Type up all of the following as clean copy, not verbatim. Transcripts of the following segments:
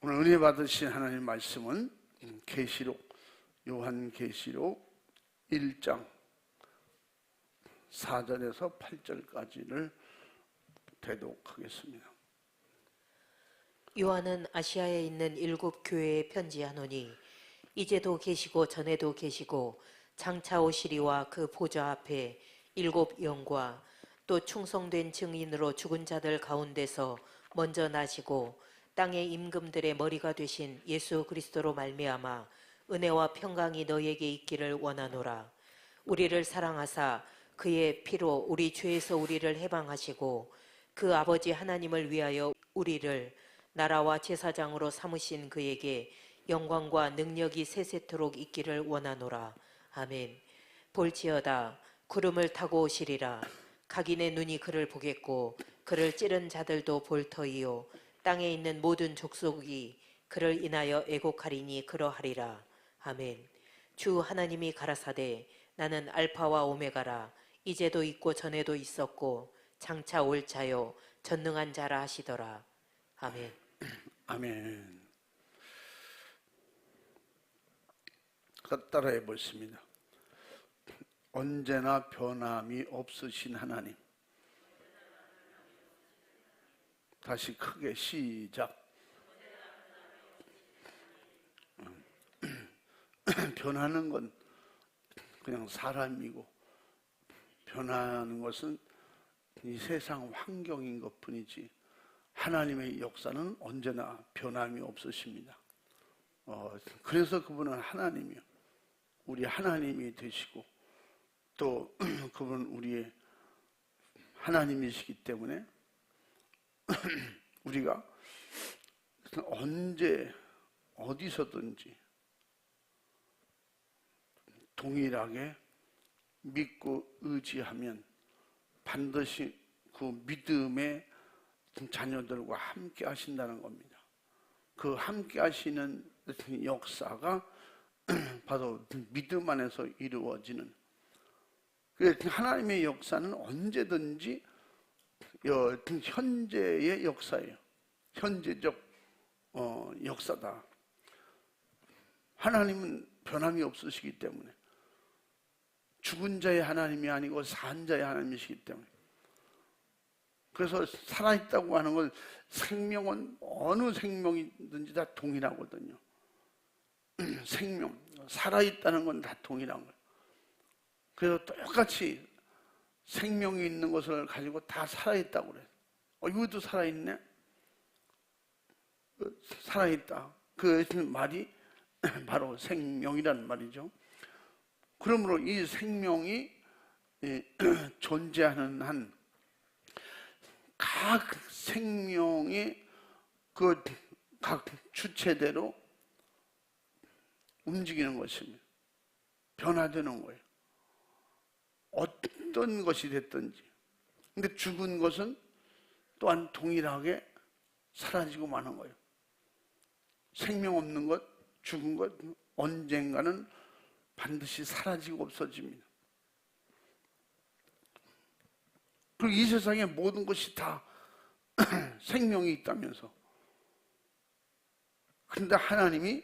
오늘 은혜 받으신 하나님 말씀은 계시록, 요한계시록 1장 4절에서 8절까지를 대독하겠습니다. 요한은 아시아에 있는 7 교회에 편지하노니 이제도 계시고 전에도 계시고 장차 오시리와 그 보좌 앞에 7 영과 또 충성된 증인으로 죽은 자들 가운데서 먼저 나시고 땅의 임금들의 머리가 되신 예수 그리스도로 말미암아 은혜와 평강이 너희에게 있기를 원하노라. 우리를 사랑하사 그의 피로 우리 죄에서 우리를 해방하시고 그 아버지 하나님을 위하여 우리를 나라와 제사장으로 삼으신 그에게 영광과 능력이 세세토록 있기를 원하노라. 아멘. 볼지어다 구름을 타고 오시리라. 각인의 눈이 그를 보겠고 그를 찌른 자들도 볼 터이요 땅에 있는 모든 족속이 그를 인하여 애곡하리니 그러하리라. 아멘. 주 하나님이 가라사대 나는 알파와 오메가라. 이제도 있고 전에도 있었고 장차 올 자요 전능한 자라 하시더라. 아멘. 아멘. 따라해 보십니다. 언제나 변함이 없으신 하나님. 다시 크게 시작. 변하는 건 그냥 사람이고 변하는 것은 이 세상 환경인 것 뿐이지 하나님의 역사는 언제나 변함이 없으십니다. 그래서 그분은 하나님이요, 우리 하나님이 되시고 또 그분은 우리의 하나님이시기 때문에 우리가 언제 어디서든지 동일하게 믿고 의지하면 반드시 그 믿음의 자녀들과 함께 하신다는 겁니다. 그 함께 하시는 역사가 바로 믿음 안에서 이루어지는, 하나님의 역사는 언제든지 현재의 역사예요. 현재적 역사다. 하나님은 변함이 없으시기 때문에, 죽은 자의 하나님이 아니고 산 자의 하나님이시기 때문에, 그래서 살아있다고 하는 건 생명은 어느 생명이든지 다 동일하거든요. 생명, 살아있다는 건 다 동일한 거예요. 그래서 똑같이 생명이 있는 것을 가지고 다 살아있다고 그래요. 이것도 살아있네? 살아있다. 그 말이 바로 생명이라는 말이죠. 그러므로 이 생명이 존재하는 한 각 생명이 그 각 주체대로 움직이는 것입니다. 변화되는 거예요. 어떤 것이 됐든지. 근데 죽은 것은 또한 동일하게 사라지고 마는 거예요. 생명 없는 것, 죽은 것, 언젠가는 반드시 사라지고 없어집니다. 그리고 이 세상의 모든 것이 다 생명이 있다면서. 그런데 하나님이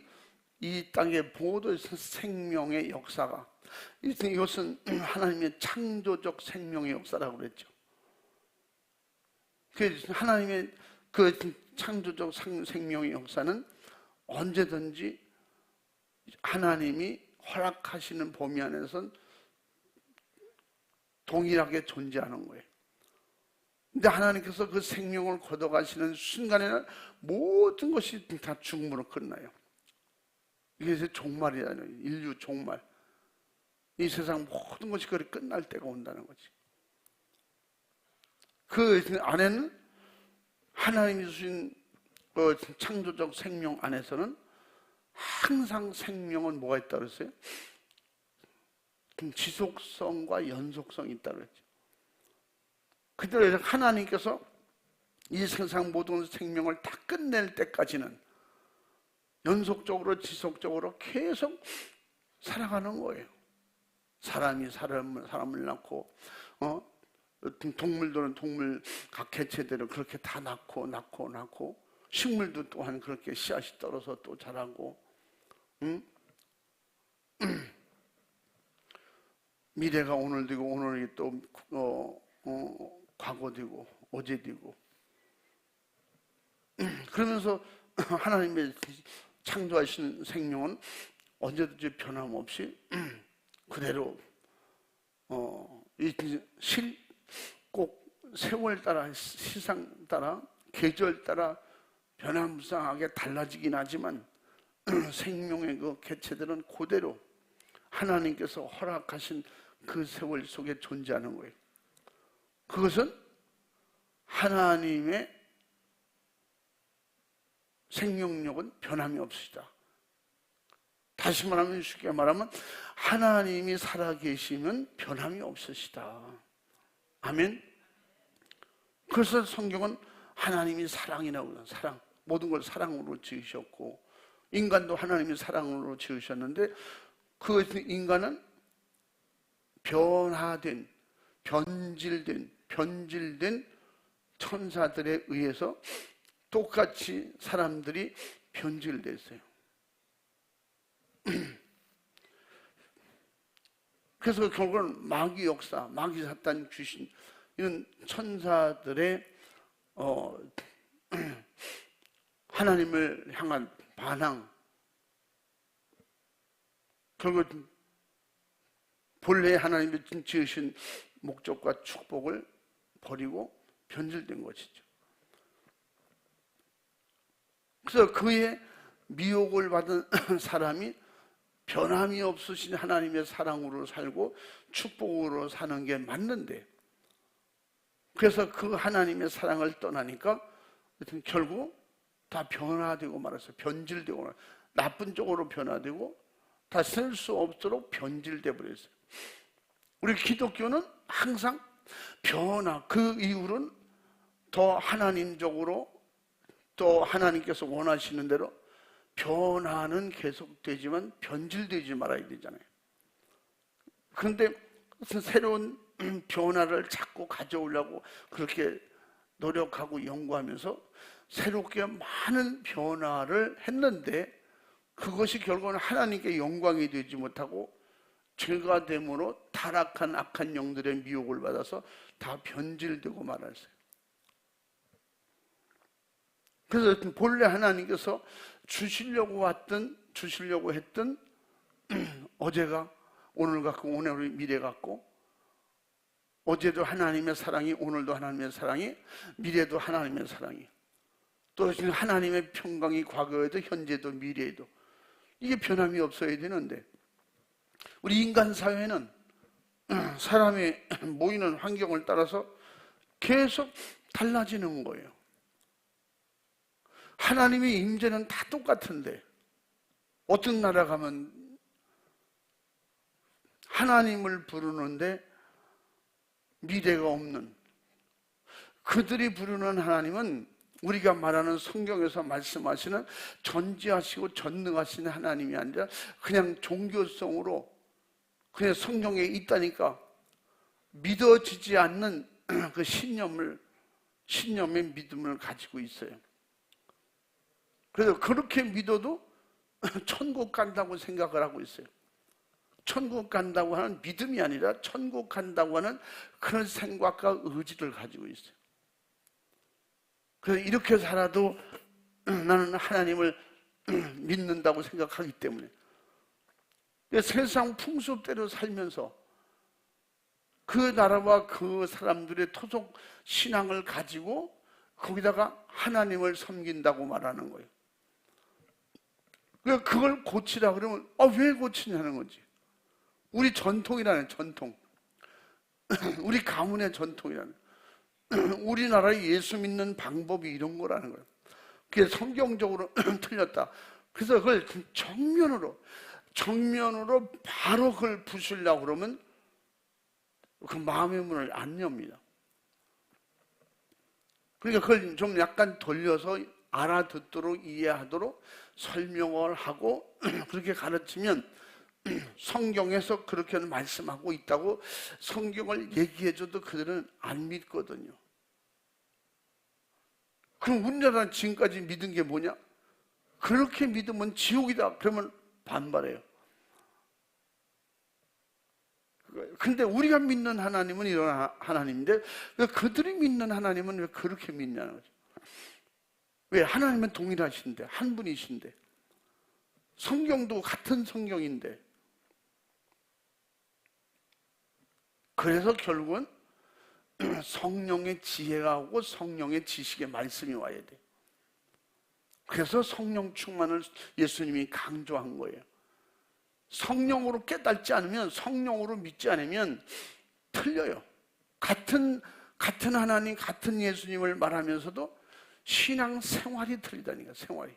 이 땅의 모든 생명의 역사가, 이것은 하나님의 창조적 생명의 역사라고 그랬죠. 하나님의 그 창조적 생명의 역사는 언제든지 하나님이 허락하시는 범위 안에서는 동일하게 존재하는 거예요. 근데 하나님께서 그 생명을 걷어가시는 순간에는 모든 것이 다 죽음으로 끝나요. 이게 종말이잖아요. 인류 종말. 이 세상 모든 것이 그렇게 끝날 때가 온다는 거지. 그 안에는 하나님이 주신 그 창조적 생명 안에서는 항상 생명은 뭐가 있다고 그랬어요? 지속성과 연속성이 있다고 그랬죠. 그대로 하나님께서 이 세상 모든 생명을 다 끝낼 때까지는 연속적으로 지속적으로 계속 살아가는 거예요. 사람이 사람을 낳고 동물들은 동물 각 개체대로 그렇게 다 낳고 식물도 또한 그렇게 씨앗이 떨어서 또 자라고, 응? 미래가 오늘 되고 오늘이 또 과거 되고 어제 되고, 그러면서 하나님의 창조하신 생명은 언제든지 변함없이 그대로 꼭 세월 따라, 시상 따라, 계절 따라 변화무쌍하게 달라지긴 하지만 생명의 그 개체들은 그대로 하나님께서 허락하신 그 세월 속에 존재하는 거예요. 그것은 하나님의 생명력은 변함이 없으시다. 다시 말하면, 쉽게 말하면 하나님이 살아계시면 변함이 없으시다. 아멘. 그래서 성경은 하나님이 사랑이라고 해요. 사랑. 모든 걸 사랑으로 지으셨고, 인간도 하나님이 사랑으로 지으셨는데, 그 인간은 변화된, 변질된 천사들에 의해서 똑같이 사람들이 변질됐어요. 그래서 결국은 마귀 역사, 마귀 사탄 귀신, 이런 천사들의 하나님을 향한 반항, 결국 본래 하나님이 지으신 목적과 축복을 버리고 변질된 것이죠. 그래서 그의 미혹을 받은 사람이 변함이 없으신 하나님의 사랑으로 살고 축복으로 사는 게 맞는데, 그래서 그 하나님의 사랑을 떠나니까 결국 다 변화되고 말았어요. 변질되고 말았어요. 나쁜 쪽으로 변화되고 다 셀 수 없도록 변질돼 버렸어요. 우리 기독교는 항상 변화, 그 이후로는 더 하나님적으로, 또 하나님께서 원하시는 대로 변화는 계속되지만 변질되지 말아야 되잖아요. 그런데 새로운 변화를 자꾸 가져오려고 그렇게 노력하고 연구하면서 새롭게 많은 변화를 했는데, 그것이 결국은 하나님께 영광이 되지 못하고 죄가 됨으로 타락한 악한 영들의 미혹을 받아서 다 변질되고 말았어요. 그래서 본래 하나님께서 주시려고 했던 어제가 오늘 같고 오늘이 미래 같고, 어제도 하나님의 사랑이, 오늘도 하나님의 사랑이, 미래도 하나님의 사랑이, 또 하나님의 평강이 과거에도 현재도 미래에도, 이게 변함이 없어야 되는데, 우리 인간 사회는 사람이 모이는 환경을 따라서 계속 달라지는 거예요. 하나님의 임재는 다 똑같은데, 어떤 나라 가면 하나님을 부르는데 미래가 없는, 그들이 부르는 하나님은 우리가 말하는 성경에서 말씀하시는 전지하시고 전능하신 하나님이 아니라 그냥 종교성으로 그냥 성경에 있다니까 믿어지지 않는 그 신념의 믿음을 가지고 있어요. 그래서 그렇게 믿어도 천국 간다고 생각을 하고 있어요. 천국 간다고 하는 믿음이 아니라 천국 간다고 하는 그런 생각과 의지를 가지고 있어요. 그래서 이렇게 살아도 나는 하나님을 믿는다고 생각하기 때문에 세상 풍습대로 살면서 그 나라와 그 사람들의 토속 신앙을 가지고 거기다가 하나님을 섬긴다고 말하는 거예요. 그걸 고치라 그러면 왜 고치냐는 거지. 우리 전통이라는, 전통, 우리 가문의 전통이라는, 우리나라의 예수 믿는 방법이 이런 거라는 거예요. 그게 성경적으로 틀렸다. 그래서 그걸 정면으로 바로 그걸 부수려고 그러면 그 마음의 문을 안 엽니다. 그러니까 그걸 좀 약간 돌려서 알아듣도록, 이해하도록 설명을 하고 그렇게 가르치면 성경에서 그렇게 말씀하고 있다고 성경을 얘기해줘도 그들은 안 믿거든요. 그럼 우리나라 지금까지 믿은 게 뭐냐? 그렇게 믿으면 지옥이다. 그러면 반발해요. 근데 우리가 믿는 하나님은 이런 하나님인데 왜 그들이 믿는 하나님은 왜 그렇게 믿냐는 거죠. 왜? 하나님은 동일하신데, 한 분이신데, 성경도 같은 성경인데. 그래서 결국은 성령의 지혜가 오고 성령의 지식의 말씀이 와야 돼. 그래서 성령 충만을 예수님이 강조한 거예요. 성령으로 깨닫지 않으면, 성령으로 믿지 않으면 틀려요. 같은 하나님, 같은 예수님을 말하면서도 신앙 생활이 틀리다니까, 생활이.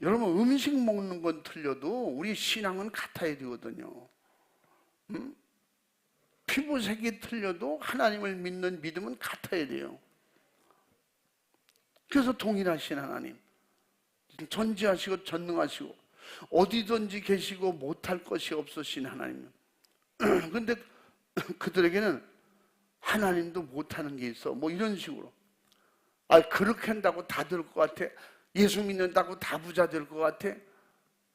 여러분, 음식 먹는 건 틀려도 우리 신앙은 같아야 되거든요. 피부색이 틀려도 하나님을 믿는 믿음은 같아야 돼요. 그래서 동일하신 하나님, 전지하시고 전능하시고 어디든지 계시고 못할 것이 없으신 하나님. 그런데 그들에게는 하나님도 못하는 게 있어, 뭐 이런 식으로. 그렇게 한다고 다 될 것 같아? 예수 믿는다고 다 부자 될 것 같아?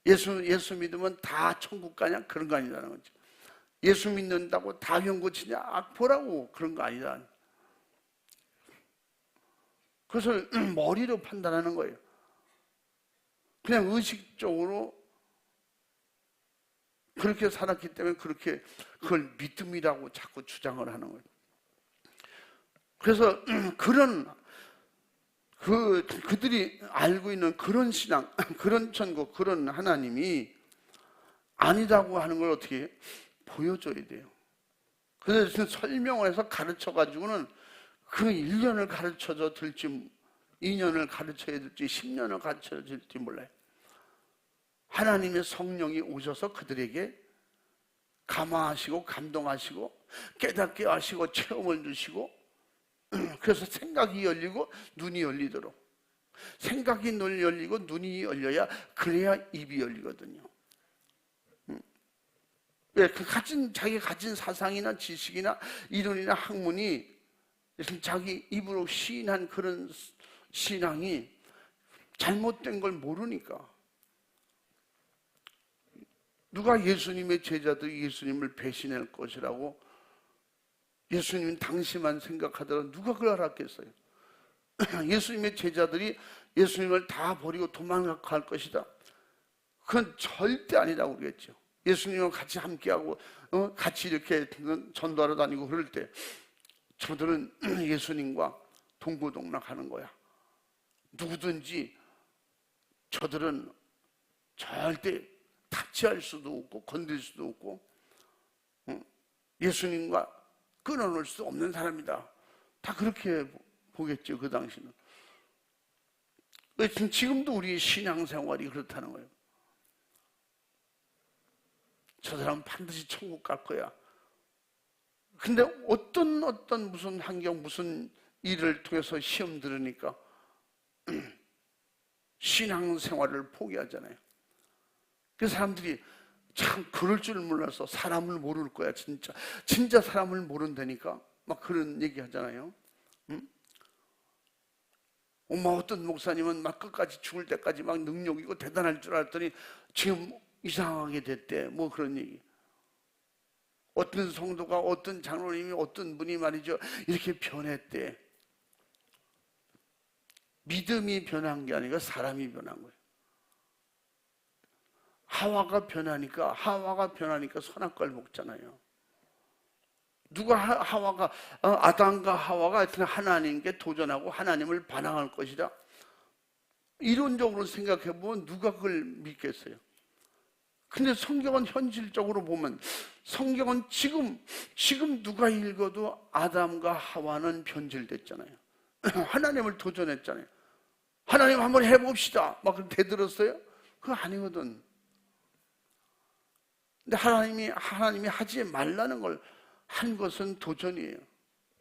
예수 믿으면 다 천국 가냐? 그런 거 아니라는 거지. 예수 믿는다고 다 병 고치냐? 보라고. 그런 거 아니다. 그것을 머리로 판단하는 거예요. 그냥 의식적으로 그렇게 살았기 때문에 그렇게 그걸 믿음이라고 자꾸 주장을 하는 거예요. 그래서 그들이 알고 있는 그런 신앙, 그런 천국, 그런 하나님이 아니다고 하는 걸 어떻게 보여줘야 돼요. 그래서 설명을 해서 가르쳐가지고는 그 1년을 가르쳐줘 될지 2년을 가르쳐야 될지 10년을 가르쳐야 될지 몰라요. 하나님의 성령이 오셔서 그들에게 감화하시고 감동하시고 깨닫게 하시고 체험을 주시고, 그래서 생각이 열리고 눈이 열리도록, 생각이 열리고 눈이 열려야, 그래야 입이 열리거든요. 왜? 자기 가진 사상이나 지식이나 이론이나 학문이 자기 입으로 시인한 그런 신앙이 잘못된 걸 모르니까. 누가 예수님의 제자들이 예수님을 배신할 것이라고 예수님은 당시만 생각하더라도 누가 그걸 알았겠어요? 예수님의 제자들이 예수님을 다 버리고 도망갈 것이다. 그건 절대 아니라고 그랬죠. 예수님과 같이 함께하고 같이 이렇게 전도하러 다니고 그럴 때 저들은 예수님과 동고동락하는 거야. 누구든지 저들은 절대 타치할 수도 없고 건들 수도 없고 예수님과 끊어놓을 수 없는 사람이다. 다 그렇게 보겠죠, 그 당시는. 지금도 우리 신앙생활이 그렇다는 거예요. 저 사람은 반드시 천국 갈 거야. 근데 어떤 무슨 환경, 무슨 일을 통해서 시험 들으니까 신앙생활을 포기하잖아요. 그 사람들이 참 그럴 줄 몰라서 사람을 모를 거야. 진짜 사람을 모른다니까 막 그런 얘기 하잖아요. 엄마 어떤 목사님은 막 끝까지 죽을 때까지 막 능력이고 대단할 줄 알았더니 지금 이상하게 됐대, 뭐 그런 얘기. 어떤 성도가, 어떤 장로님이, 어떤 분이 말이죠, 이렇게 변했대. 믿음이 변한 게 아니라 사람이 변한 거예요. 하와가 변하니까 선악과를 먹잖아요. 아담과 하와가 하나님께 도전하고 하나님을 반항할 것이다. 이론적으로 생각해보면 누가 그걸 믿겠어요? 근데 성경은 현실적으로 보면, 성경은 지금 누가 읽어도 아담과 하와는 변질됐잖아요. 하나님을 도전했잖아요. 하나님 한번 해봅시다. 막 대들었어요? 그거 아니거든. 근데 하나님이 하지 말라는 걸 한 것은 도전이에요.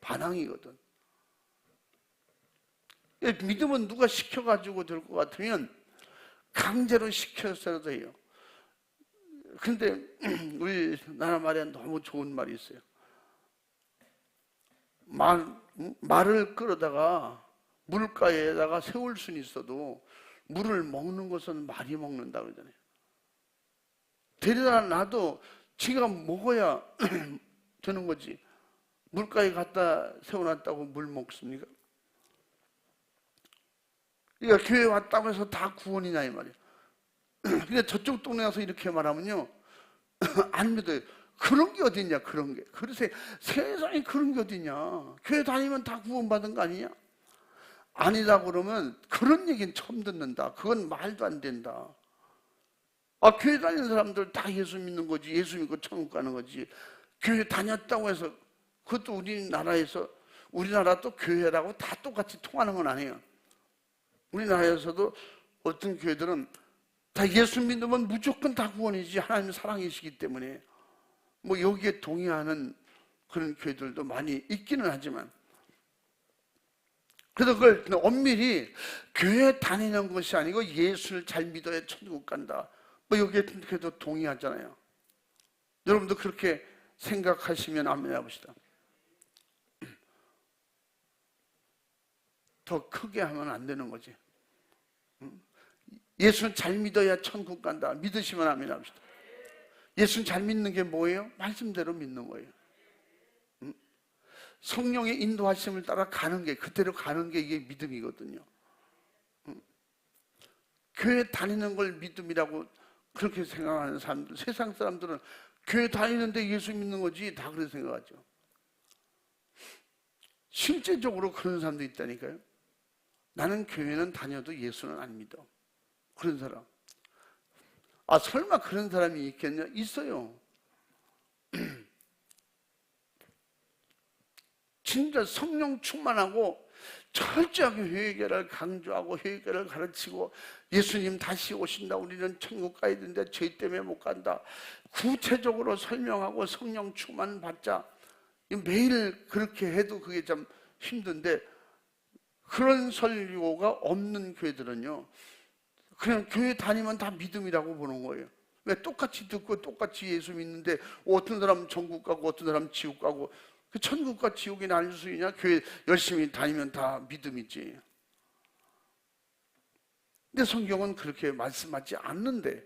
반항이거든. 믿음은 누가 시켜가지고 될 것 같으면 강제로 시켜서라도 해요. 근데 우리나라 말에 너무 좋은 말이 있어요. 말을 끌어다가 물가에다가 세울 수는 있어도 물을 먹는 것은 말이 먹는다 그러잖아요. 데려다 놔도 지가 먹어야 되는 거지. 물가에 갖다 세워놨다고 물 먹습니까? 그러니까 교회 왔다고 해서 다 구원이냐 이 말이야. 근데 저쪽 동네 가서 이렇게 말하면요 안 믿어요. 그런 게 어딨냐, 그런 게. 그러세요. 세상에 그런 게 어딨냐. 교회 다니면 다 구원받은 거 아니냐? 아니다 그러면 그런 얘기는 처음 듣는다. 그건 말도 안 된다. 교회 다니는 사람들 다 예수 믿는 거지. 예수 믿고 천국 가는 거지. 교회 다녔다고 해서 그것도 우리나라에서, 우리나라 또 교회라고 다 똑같이 통하는 건 아니에요. 우리나라에서도 어떤 교회들은 다 예수 믿으면 무조건 다 구원이지. 하나님 사랑이시기 때문에. 뭐 여기에 동의하는 그런 교회들도 많이 있기는 하지만, 그래서 그걸 엄밀히 교회 다니는 것이 아니고 예수를 잘 믿어야 천국 간다, 뭐 여기에 그래도 동의하잖아요. 여러분도 그렇게 생각하시면 아멘 해봅시다. 더 크게 하면 안 되는 거지. 예수는 잘 믿어야 천국 간다, 믿으시면 아멘 합시다. 예수는 잘 믿는 게 뭐예요? 말씀대로 믿는 거예요. 성령의 인도하심을 따라 가는 게, 그대로 가는 게 이게 믿음이거든요. 교회 다니는 걸 믿음이라고 그렇게 생각하는 사람들, 세상 사람들은 교회 다니는데 예수 믿는 거지 다 그렇게 생각하죠. 실제적으로 그런 사람도 있다니까요. 나는 교회는 다녀도 예수는 안 믿어. 그런 사람. 설마 그런 사람이 있겠냐? 있어요. 진짜 성령 충만하고 철저하게 회개를 강조하고 회개를 가르치고, 예수님 다시 오신다, 우리는 천국 가야 되는데 죄 때문에 못 간다, 구체적으로 설명하고 성령 충만 받자. 매일 그렇게 해도 그게 참 힘든데, 그런 설교가 없는 교회들은요 그냥 교회 다니면 다 믿음이라고 보는 거예요. 왜? 똑같이 듣고 똑같이 예수 믿는데 어떤 사람은 천국 가고 어떤 사람은 지옥 가고, 그 천국과 지옥이 나뉠 수 있냐? 교회 열심히 다니면 다 믿음이지. 근데 성경은 그렇게 말씀하지 않는데,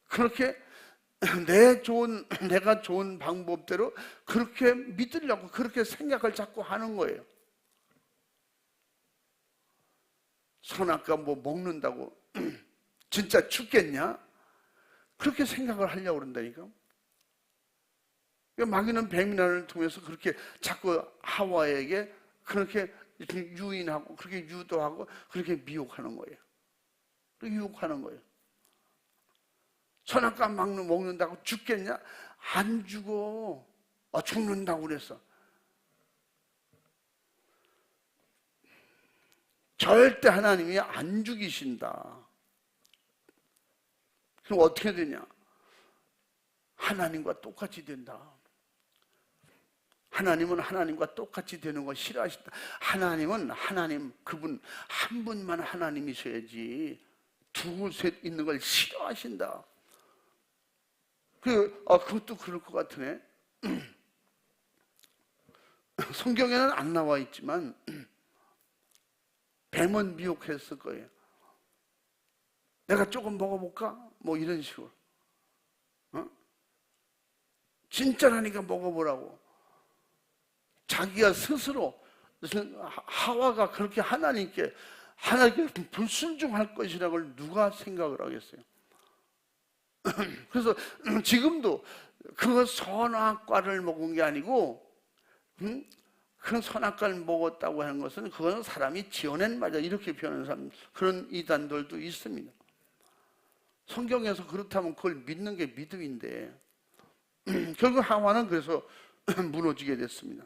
그렇게 내가 좋은 방법대로 그렇게 믿으려고 그렇게 생각을 자꾸 하는 거예요. 선악과 뭐 먹는다고 진짜 죽겠냐? 그렇게 생각을 하려고 그런다니까. 마귀는 뱀이라를 통해서 그렇게 자꾸 하와에게 그렇게 유인하고 그렇게 유도하고 그렇게 미혹하는 거예요. 그렇게 유혹하는 거예요. 선악과 먹는다고 죽겠냐? 안 죽어. 죽는다고 그랬어. 절대 하나님이 안 죽이신다. 그럼 어떻게 되냐? 하나님과 똑같이 된다. 하나님은 하나님과 똑같이 되는 거 싫어하신다. 하나님은 하나님, 그분 한 분만 하나님이셔야지 둘, 셋 있는 걸 싫어하신다. 그것도 그럴 것 같으네. 성경에는 안 나와 있지만 뱀은 미혹했을 거예요. 내가 조금 먹어볼까? 뭐 이런 식으로. 진짜라니까 먹어보라고. 자기가 스스로, 하와가 그렇게 하나님께 불순종할 것이라고 누가 생각을 하겠어요? 그래서 지금도 그 선악과를 먹은 게 아니고, 그 선악과를 먹었다고 하는 것은 그거는 사람이 지어낸 말이야, 이렇게 표현하는 사람, 그런 이단들도 있습니다. 성경에서 그렇다면 그걸 믿는 게 믿음인데 결국 하와는 그래서 무너지게 됐습니다.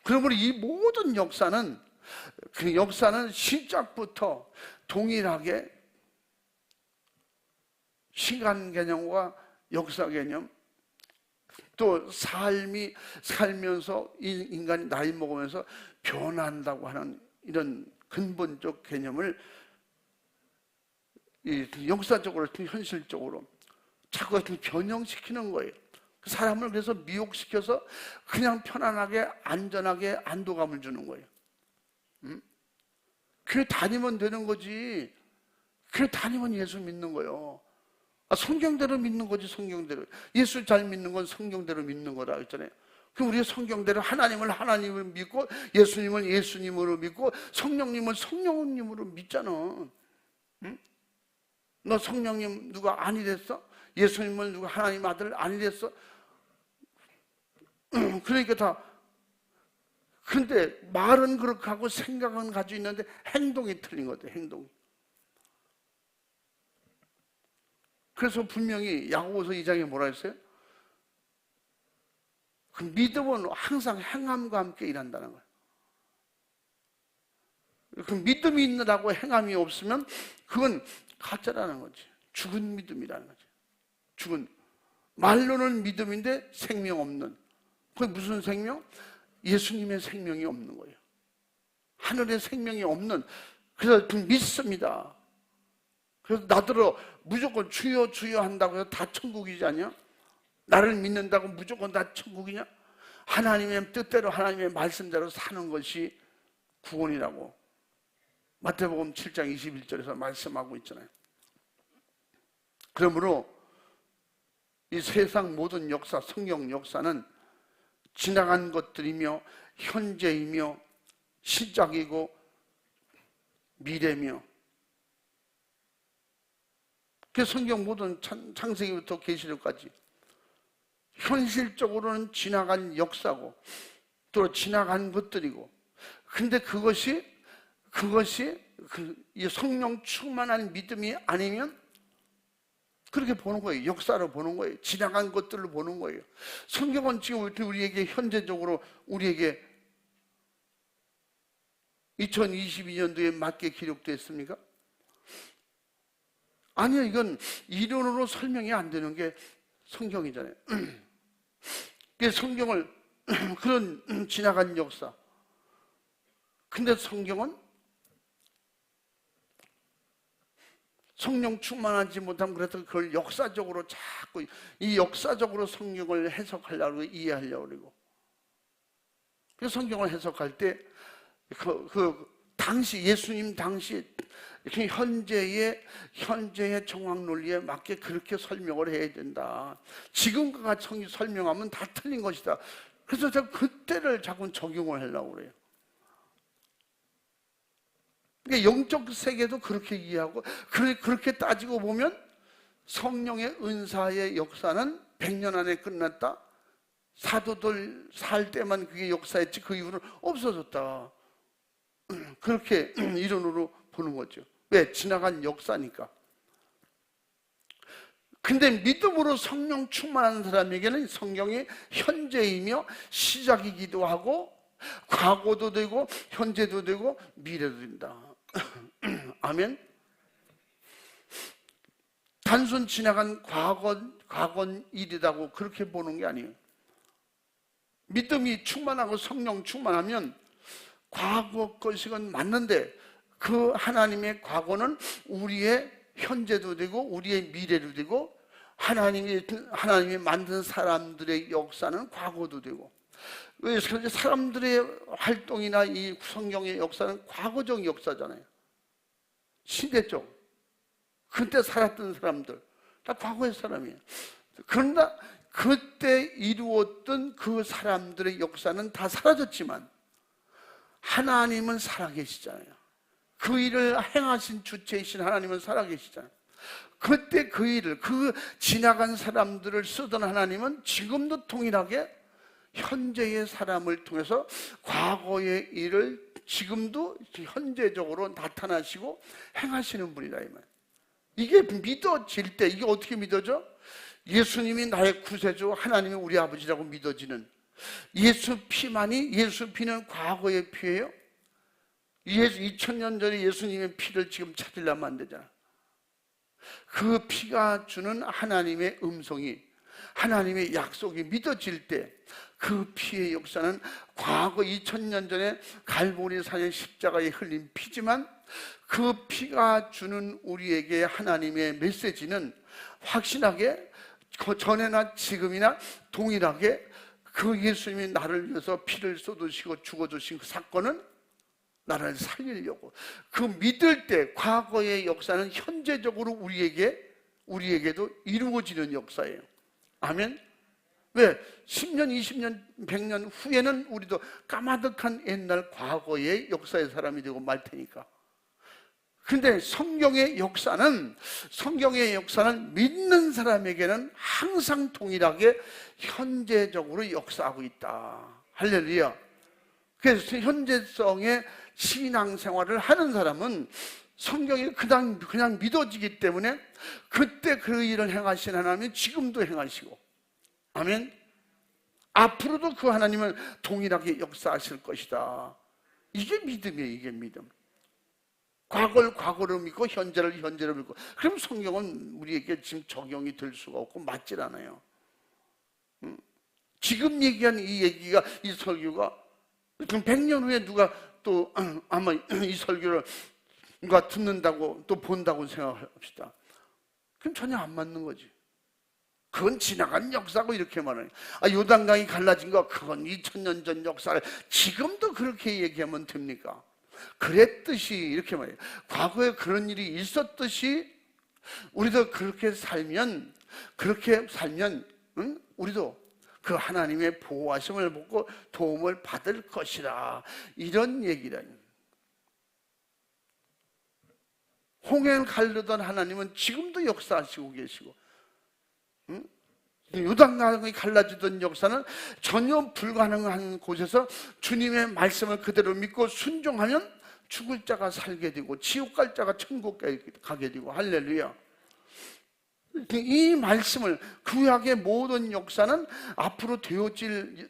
그러므로 이 모든 역사는, 그 역사는 시작부터 동일하게 시간 개념과 역사 개념, 또 살면서 인간이 나이 먹으면서 변한다고 하는 이런 근본적 개념을 이 역사적으로, 현실적으로 자꾸 이렇게 변형시키는 거예요. 그 사람을 그래서 미혹시켜서 그냥 편안하게 안전하게 안도감을 주는 거예요. 교회 다니면 되는 거지. 교회 다니면 예수 믿는 거예요. 성경대로 믿는 거지. 성경대로. 예수 잘 믿는 건 성경대로 믿는 거다 했잖아요. 그럼 우리가 성경대로 하나님을 하나님을 믿고 예수님을 예수님으로 믿고 성령님을 성령님으로 믿잖아. 응? 너 성령님 누가 아니랬어? 예수님을 누가 하나님 아들 아니랬어? 그러니까 다. 근데 말은 그렇게 하고 생각은 가지고 있는데 행동이 틀린 거죠. 행동이. 그래서 분명히 야고보서 2장에 뭐라 했어요? 그 믿음은 항상 행함과 함께 일한다는 거예요. 그 믿음이 있느라고 행함이 없으면 그건 가짜라는 거지. 죽은 믿음이라는 거지. 죽은. 말로는 믿음인데 생명 없는. 그게 무슨 생명? 예수님의 생명이 없는 거예요. 하늘의 생명이 없는. 그래서 믿습니다. 그래서 나더러 무조건 주여 주여 한다고 해서 다 천국이지 않냐? 나를 믿는다고 무조건 다 천국이냐? 하나님의 뜻대로 하나님의 말씀대로 사는 것이 구원이라고 마태복음 7장 21절에서 말씀하고 있잖아요. 그러므로 이 세상 모든 역사, 성경 역사는 지나간 것들이며 현재이며 시작이고 미래며, 그 성경 모든 창세기부터 계시록까지 현실적으로는 지나간 역사고 또 지나간 것들이고, 근데 그것이 이 성령 충만한 믿음이 아니면 그렇게 보는 거예요. 역사로 보는 거예요. 지나간 것들로 보는 거예요. 성경은 지금 우리에게 현재적으로 우리에게 2022년도에 맞게 기록됐습니까? 아니요, 이건 이론으로 설명이 안 되는 게 성경이잖아요. 성경을 그런 지나간 역사. 근데 성경은 성령 충만하지 못하면 그래서 그걸 역사적으로 자꾸 이 역사적으로 성경을 해석하려고 이해하려고 그러고, 그래서 성경을 해석할 때 당시 예수님 당시 현재의 정확 논리에 맞게 그렇게 설명을 해야 된다. 지금과 같이 설명하면 다 틀린 것이다. 그래서 제가 그때를 자꾸 적용을 하려고 그래요. 그러니까 영적 세계도 그렇게 이해하고, 그렇게 따지고 보면 성령의 은사의 역사는 100년 안에 끝났다. 사도들 살 때만 그게 역사였지 그 이후로는 없어졌다. 그렇게 이론으로 보는 거죠. 왜? 지나간 역사니까. 근데 믿음으로 성령 충만한 사람에게는 성경이 현재이며 시작이기도 하고 과거도 되고 현재도 되고 미래도 된다. 아멘. 단순 지나간 과거 일이라고 그렇게 보는 게 아니에요. 믿음이 충만하고 성령 충만하면 과거 것이건 맞는데 그 하나님의 과거는 우리의 현재도 되고 우리의 미래도 되고 하나님이 만든 사람들의 역사는 과거도 되고, 왜 사람들의 활동이나 이 성경의 역사는 과거적 역사잖아요. 시대적. 그때 살았던 사람들 다 과거의 사람이에요. 그러나 그때 이루었던 그 사람들의 역사는 다 사라졌지만 하나님은 살아계시잖아요. 그 일을 행하신 주체이신 하나님은 살아계시잖아요. 그때 그 일을, 그 지나간 사람들을 쓰던 하나님은 지금도 동일하게 현재의 사람을 통해서 과거의 일을 지금도 현재적으로 나타나시고 행하시는 분이다 이 말. 이게 믿어질 때, 이게 어떻게 믿어져? 예수님이 나의 구세주, 하나님이 우리 아버지라고 믿어지는, 예수 피만이, 예수 피는 과거의 피예요. 2000년 전에 예수님의 피를 지금 찾으려면 안 되잖아. 그 피가 주는 하나님의 음성이, 하나님의 약속이 믿어질 때 그 피의 역사는 과거 2000년 전에 갈보리 산의 십자가에 흘린 피지만 그 피가 주는 우리에게 하나님의 메시지는 확실하게 그 전에나 지금이나 동일하게 그 예수님이 나를 위해서 피를 쏟으시고 죽어주신 그 사건은 나를 살리려고, 그 믿을 때 과거의 역사는 현재적으로 우리에게도 이루어지는 역사예요. 아멘. 왜? 10년, 20년, 100년 후에는 우리도 까마득한 옛날 과거의 역사의 사람이 되고 말 테니까. 근데 성경의 역사는 믿는 사람에게는 항상 동일하게 현재적으로 역사하고 있다. 할렐루야. 그래서 현재성의 신앙생활을 하는 사람은 성경이 그냥 믿어지기 때문에 그때 그 일을 행하신 하나님이 지금도 행하시고, 아멘. 앞으로도 그 하나님은 동일하게 역사하실 것이다. 이게 믿음이에요. 이게 믿음. 과거를 과거로 믿고 현재를 현재로 믿고. 그럼 성경은 우리에게 지금 적용이 될 수가 없고 맞질 않아요. 지금 얘기한 이 얘기가, 이 설교가 100년 후에 누가 또 아마 이 설교를 누가 듣는다고 또 본다고 생각합시다. 그럼 전혀 안 맞는 거지. 그건 지나간 역사고 이렇게 말해요. 요단강이 갈라진 거 그건 2000년 전 역사를 지금도 그렇게 얘기하면 됩니까? 그랬듯이 이렇게 말해요. 과거에 그런 일이 있었듯이 우리도 그렇게 살면 우리도 그 하나님의 보호하심을 받고 도움을 받을 것이라, 이런 얘기라니. 홍해를 가르던 하나님은 지금도 역사하시고 계시고, 요단강이 갈라지던 역사는 전혀 불가능한 곳에서 주님의 말씀을 그대로 믿고 순종하면 죽을 자가 살게 되고 지옥 갈 자가 천국 가게 되고, 할렐루야. 이 말씀을, 구약의 모든 역사는 앞으로 되어질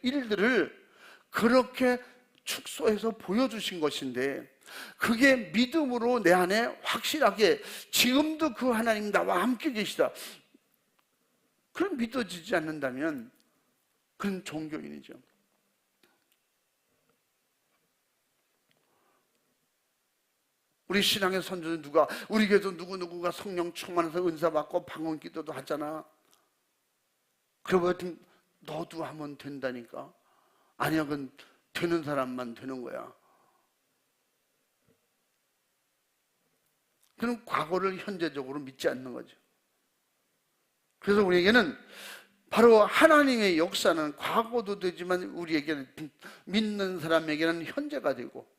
일들을 그렇게 축소해서 보여주신 것인데, 그게 믿음으로 내 안에 확실하게 지금도 그 하나님 나와 함께 계시다, 그럼 믿어지지 않는다면 그건 종교인이죠. 우리 신앙의 선조는 누가, 우리 교회도 누구누구가 성령 충만해서 은사 받고 방언 기도도 하잖아. 그러면 너도 하면 된다니까. 아니야, 그건 되는 사람만 되는 거야. 그럼 과거를 현재적으로 믿지 않는 거죠. 그래서 우리에게는 바로 하나님의 역사는 과거도 되지만 우리에게는, 믿는 사람에게는 현재가 되고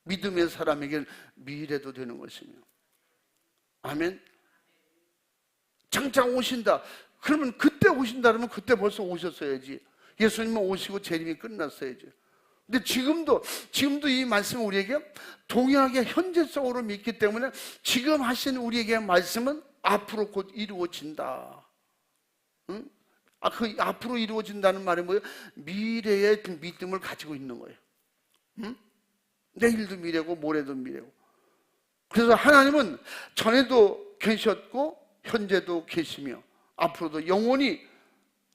믿음의 사람에게는 미래도 되는 것이며, 아멘. 장차 오신다 그러면 그때 오신다 그러면 그때 벌써 오셨어야지. 예수님은 오시고 재림이 끝났어야지. 근데 지금도 이 말씀은 우리에게 동일하게 현재성으로 믿기 때문에 지금 하신 우리에게 말씀은 앞으로 곧 이루어진다. 응? 그 앞으로 이루어진다는 말이 뭐예요? 미래의 믿음을 가지고 있는 거예요. 응? 내일도 미래고 모레도 미래고. 그래서 하나님은 전에도 계셨고 현재도 계시며 앞으로도 영원히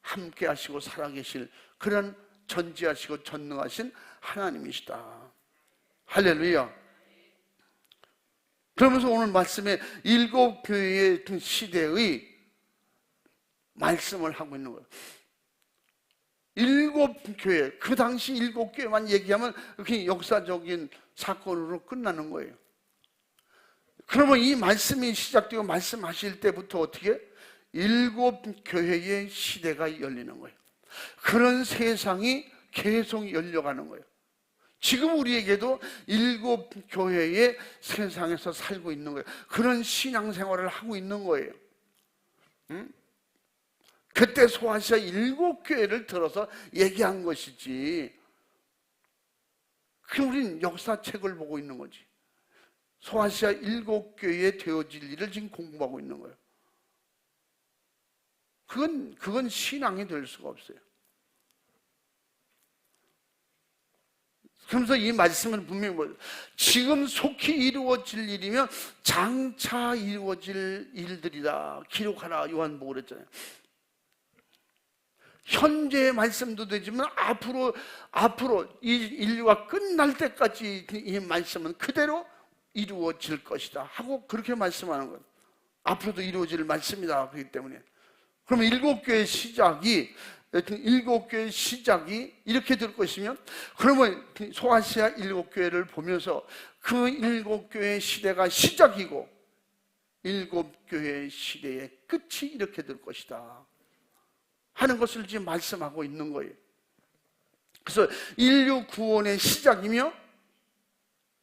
함께 하시고 살아계실 그런 전지하시고 전능하신 하나님이시다. 할렐루야. 그러면서 오늘 말씀에 일곱 교회의 시대의 말씀을 하고 있는 거예요. 일곱 교회, 그 당시 일곱 교회만 얘기하면 그게 역사적인 사건으로 끝나는 거예요. 그러면 이 말씀이 시작되고 말씀하실 때부터 어떻게? 일곱 교회의 시대가 열리는 거예요. 그런 세상이 계속 열려가는 거예요. 지금 우리에게도 일곱 교회의 세상에서 살고 있는 거예요. 그런 신앙생활을 하고 있는 거예요. 그때 소아시아 일곱 교회를 들어서 얘기한 것이지, 우린 역사책을 보고 있는 거지. 소아시아 일곱 교회에 되어질 일을 지금 공부하고 있는 거예요. 그건 신앙이 될 수가 없어요. 그러면서 이 말씀은 분명히 뭐예요? 지금 속히 이루어질 일이며 장차 이루어질 일들이다. 기록하라. 요한복음 그랬잖아요. 현재의 말씀도 되지만 앞으로 이 인류가 끝날 때까지 이 말씀은 그대로 이루어질 것이다 하고 그렇게 말씀하는 거예요. 앞으로도 이루어질 말씀이다. 그렇기 때문에. 그러면 일곱 교회의 시작이, 일곱 교회의 시작이 이렇게 될 것이면, 그러면 소아시아 일곱 교회를 보면서 그 일곱 교회의 시대가 시작이고 일곱 교회의 시대의 끝이 이렇게 될 것이다 하는 것을 지금 말씀하고 있는 거예요. 그래서 인류 구원의 시작이며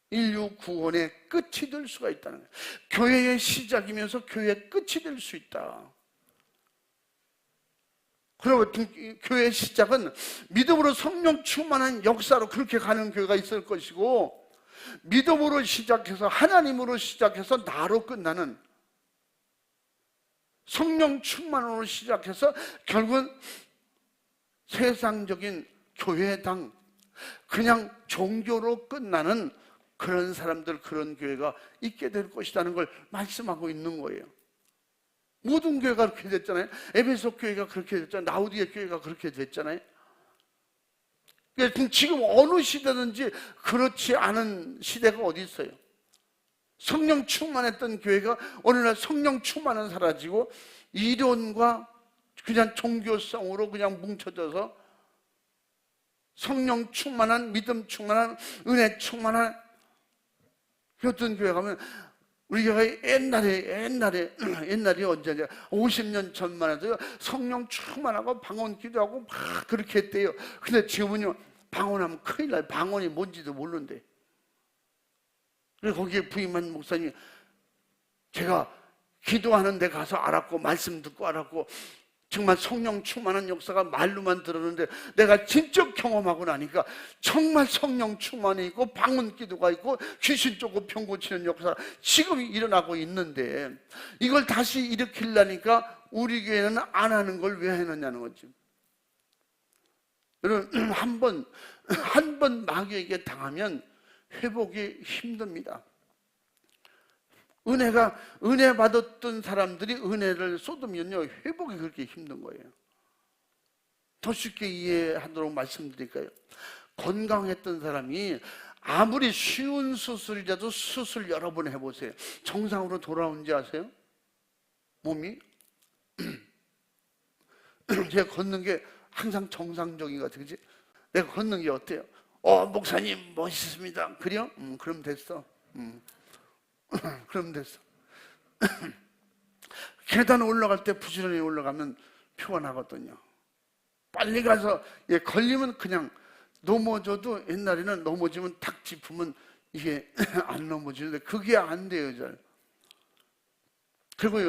인류 구원의 끝이 될 수가 있다는 거예요. 교회의 시작이면서 교회의 끝이 될 수 있다. 그리고 교회의 시작은 믿음으로 성령 충만한 역사로 그렇게 가는 교회가 있을 것이고, 믿음으로 시작해서 하나님으로 시작해서 나로 끝나는, 성령 충만으로 시작해서 결국은 세상적인 교회당, 그냥 종교로 끝나는 그런 사람들, 그런 교회가 있게 될 것이라는 걸 말씀하고 있는 거예요. 모든 교회가 그렇게 됐잖아요. 에베소 교회가 그렇게 됐잖아요. 라우디게 교회가 그렇게 됐잖아요. 지금 어느 시대든지 그렇지 않은 시대가 어디 있어요? 성령 충만했던 교회가 어느 날 성령 충만은 사라지고 이론과 그냥 종교성으로 그냥 뭉쳐져서 성령 충만한, 믿음 충만한, 은혜 충만한 어떤 교회 가면, 우리가 옛날에 언제냐, 50년 전만 해도 성령 충만하고 방언 기도하고 막 그렇게 했대요. 근데 지금은요, 방언하면 큰일 나요. 방언이 뭔지도 모르는데. 그래서 거기에 부임한 목사님이, 제가 기도하는 데 가서 알았고 말씀 듣고 알았고 정말 성령 충만한 역사가 말로만 들었는데 내가 직접 경험하고 나니까 정말 성령 충만이 있고 방언 기도가 있고 귀신 쫓고 병 고치는 역사가 지금 일어나고 있는데, 이걸 다시 일으키려니까 우리 교회는 안 하는 걸 왜 해놨냐는 거지. 여러분, 한 번 마귀에게 당하면 회복이 힘듭니다. 은혜 받았던 사람들이 은혜를 쏟으면요, 회복이 그렇게 힘든 거예요. 더 쉽게 이해하도록 말씀드릴까요? 건강했던 사람이 아무리 쉬운 수술이라도 수술 여러 번 해보세요. 정상으로 돌아오는지 아세요? 몸이? 제가 걷는 게 항상 정상적인 것 같아요. 그치? 내가 걷는 게 어때요? 목사님 멋있습니다. 그래요? 그럼 됐어. 그럼 됐어. 계단 올라갈 때 부지런히 올라가면 표가 나거든요. 빨리 가서 걸리면 그냥 넘어져도, 옛날에는 넘어지면 탁 짚으면 이게 안 넘어지는데 그게 안 돼요, 잘. 그리고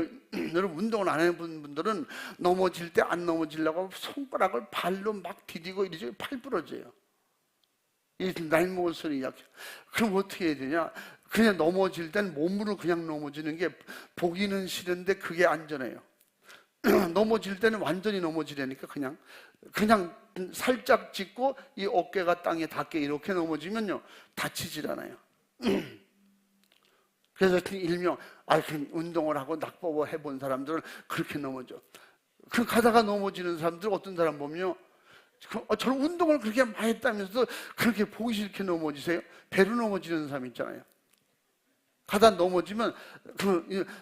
여러분, 운동을 안 해본 분들은 넘어질 때 안 넘어지려고 손가락을 발로 막 디디고 이러죠. 팔 부러져요. 이 나이 먹을수록 약해. 그럼 어떻게 해야 되냐? 그냥 넘어질 땐 몸으로 그냥 넘어지는 게 보기는 싫은데 그게 안전해요. 넘어질 때는 완전히 넘어지려니까 그냥 살짝 짚고 이 어깨가 땅에 닿게 이렇게 넘어지면요, 다치질 않아요. 그래서 일명 운동을 하고 낙법을 해본 사람들은 그렇게 넘어져. 그 가다가 넘어지는 사람들, 어떤 사람 보면요, 저는 운동을 그렇게 많이 했다면서 그렇게 보기 싫게 넘어지세요? 배로 넘어지는 사람 있잖아요. 가다 넘어지면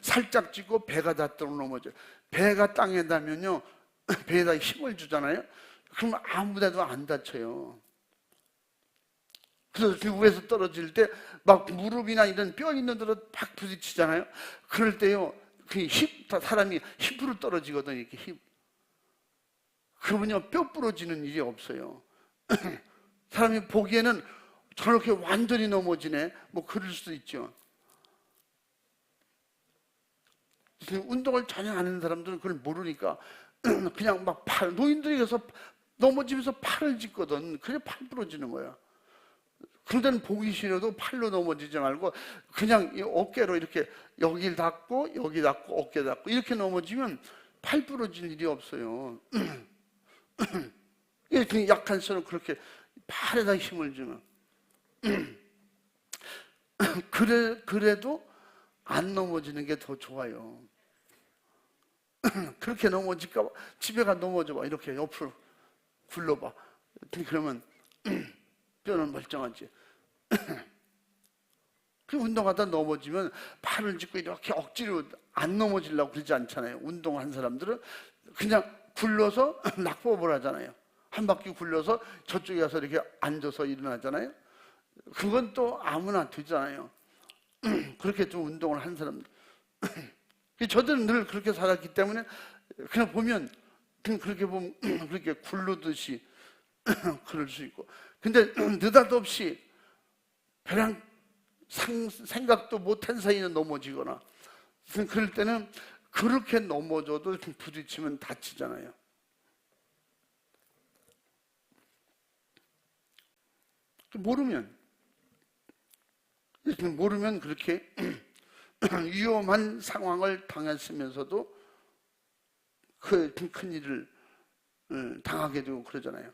살짝 짚고 배가 닿도록 넘어져요. 배가 땅에 닿으면요, 배에다 힘을 주잖아요. 그러면 아무 데도 안 다쳐요. 그래서 위에서 떨어질 때 막 무릎이나 이런 뼈 있는 데로 팍 부딪히잖아요. 그럴 때요, 사람이 힙으로 떨어지거든요. 이렇게 힙. 그러면요, 뼈 부러지는 일이 없어요. 사람이 보기에는 저렇게 완전히 넘어지네, 뭐 그럴 수도 있죠. 운동을 전혀 안 하는 사람들은 그걸 모르니까 그냥 막 노인들이 가서 넘어지면서 팔을 짚거든. 그래 팔 부러지는 거야. 그럴 때는 보기 싫어도 팔로 넘어지지 말고 그냥 이 어깨로 이렇게 여기를 닿고 여기 닿고 어깨 닿고 이렇게 넘어지면 팔 부러질 일이 없어요. 이렇게 약한 손은 그렇게 팔에다 힘을 주면 그래도 안 넘어지는 게 더 좋아요. 그렇게 넘어질까 봐 집에 가 넘어져 봐. 이렇게 옆으로 굴러봐. 그러면 뼈는 멀쩡하지. 그 운동하다 넘어지면 팔을 짚고 이렇게 억지로 안 넘어지려고 그러지 않잖아요. 운동한 사람들은 그냥 굴러서 낙법을 하잖아요. 한 바퀴 굴려서 저쪽에 가서 이렇게 앉아서 일어나잖아요. 그건 또 아무나 되잖아요. 그렇게 좀 운동을 한 사람들. 저들은 늘 그렇게 살았기 때문에 그냥 보면 그렇게 보면 그렇게 굴르듯이 그럴 수 있고. 근데 느닷없이 배랑 생각도 못한 사이에 넘어지거나 그럴 때는 그렇게 넘어져도 부딪히면 다치잖아요. 모르면 그렇게 위험한 상황을 당했으면서도 그 큰 일을 당하게 되고 그러잖아요.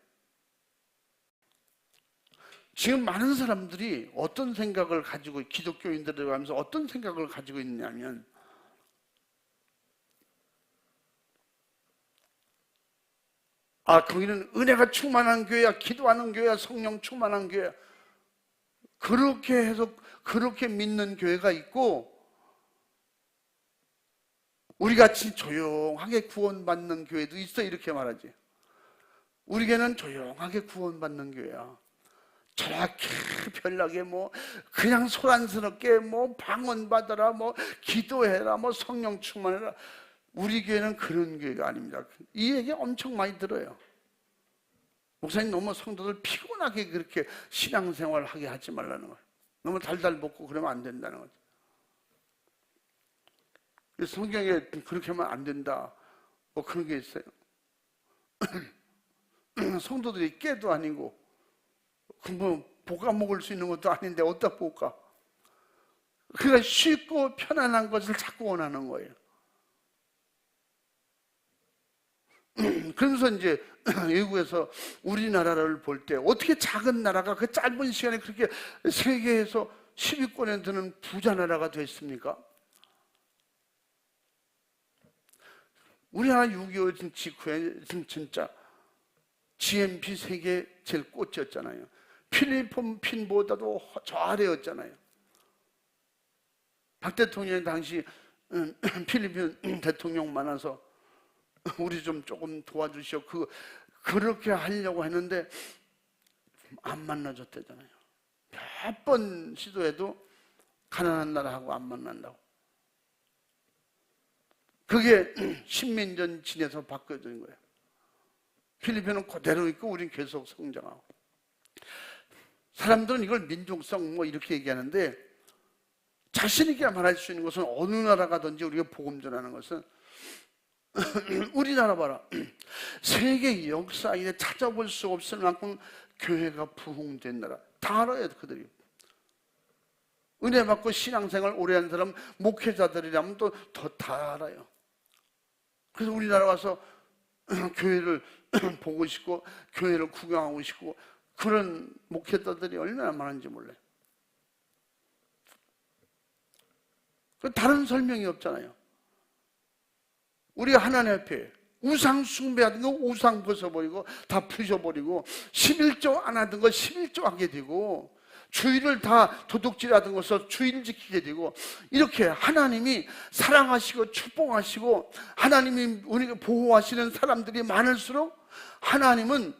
지금 많은 사람들이 어떤 생각을 가지고, 기독교인들을 가면서 어떤 생각을 가지고 있냐면, 거기는 은혜가 충만한 교회야, 기도하는 교회야, 성령 충만한 교회야. 그렇게 해서 그렇게 믿는 교회가 있고, 우리 같이 조용하게 구원받는 교회도 있어. 이렇게 말하지. 우리 교회는 조용하게 구원받는 교회야. 저렇게 별나게 그냥 소란스럽게 방언받아라, 기도해라, 성령 충만해라. 우리 교회는 그런 교회가 아닙니다. 이 얘기 엄청 많이 들어요. 목사님, 너무 성도들 피곤하게 그렇게 신앙생활 하게 하지 말라는 거예요. 너무 달달 먹고 그러면 안 된다는 거죠. 성경에 그렇게 하면 안 된다, 그런 게 있어요. 성도들이 깨도 아니고 볶아 먹을 수 있는 것도 아닌데 어디다 볶아? 그러니까 쉽고 편안한 것을 자꾸 원하는 거예요. 그러면서 이제 외국에서 우리나라를 볼 때 어떻게 작은 나라가 그 짧은 시간에 그렇게 세계에서 10위권에 드는 부자 나라가 됐습니까? 우리나라 6.25 직후에 진짜 GNP 세계 제일 꽃이었잖아요. 필리핀보다도 저 아래였잖아요. 박 대통령이 당시 필리핀 대통령 만나서 우리 좀 조금 도와주시오. 그렇게 하려고 했는데 안 만나줬대잖아요. 몇 번 시도해도 가난한 나라하고 안 만난다고. 그게 식민전 진에서 바뀌어진 거예요. 필리핀은 그대로 있고 우린 계속 성장하고. 사람들은 이걸 민족성 이렇게 얘기하는데, 자신 있게 말할 수 있는 것은 어느 나라 가든지 우리가 복음 전하는 것은 우리나라 봐라. 세계 역사에 찾아볼 수 없을 만큼 교회가 부흥된 나라. 다 알아요, 그들이. 은혜 받고 신앙생활 오래 한 사람, 목회자들이라면 또 더 다 알아요. 그래서 우리나라 와서 교회를 보고 싶고 교회를 구경하고 싶고 그런 목회자들이 얼마나 많은지 몰라요. 다른 설명이 없잖아요. 우리가 하나님 앞에 우상 숭배하던 거 우상 벗어버리고 다 부셔버리고 11조 안 하던 거 11조 하게 되고 주일을 다 도둑질하던 것을 주일 지키게 되고, 이렇게 하나님이 사랑하시고 축복하시고 하나님이 우리가 보호하시는 사람들이 많을수록 하나님은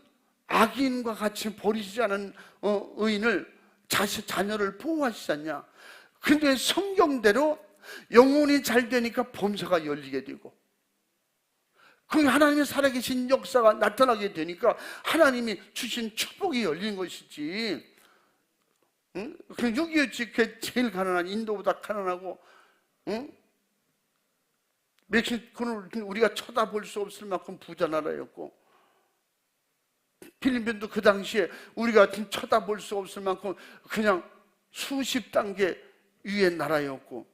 악인과 같이 버리지 않은 의인을 자녀를 보호하시지 않냐. 근데 성경대로 영혼이 잘 되니까 범사가 열리게 되고, 그 하나님의 살아계신 역사가 나타나게 되니까 하나님이 주신 축복이 열린 것이지. 응? 그 6.25 직후에 제일 가난한, 인도보다 가난하고, 응? 멕시코는 우리가 쳐다볼 수 없을 만큼 부자 나라였고, 필리핀도 그 당시에 우리가 쳐다볼 수 없을 만큼 그냥 수십 단계 위의 나라였고,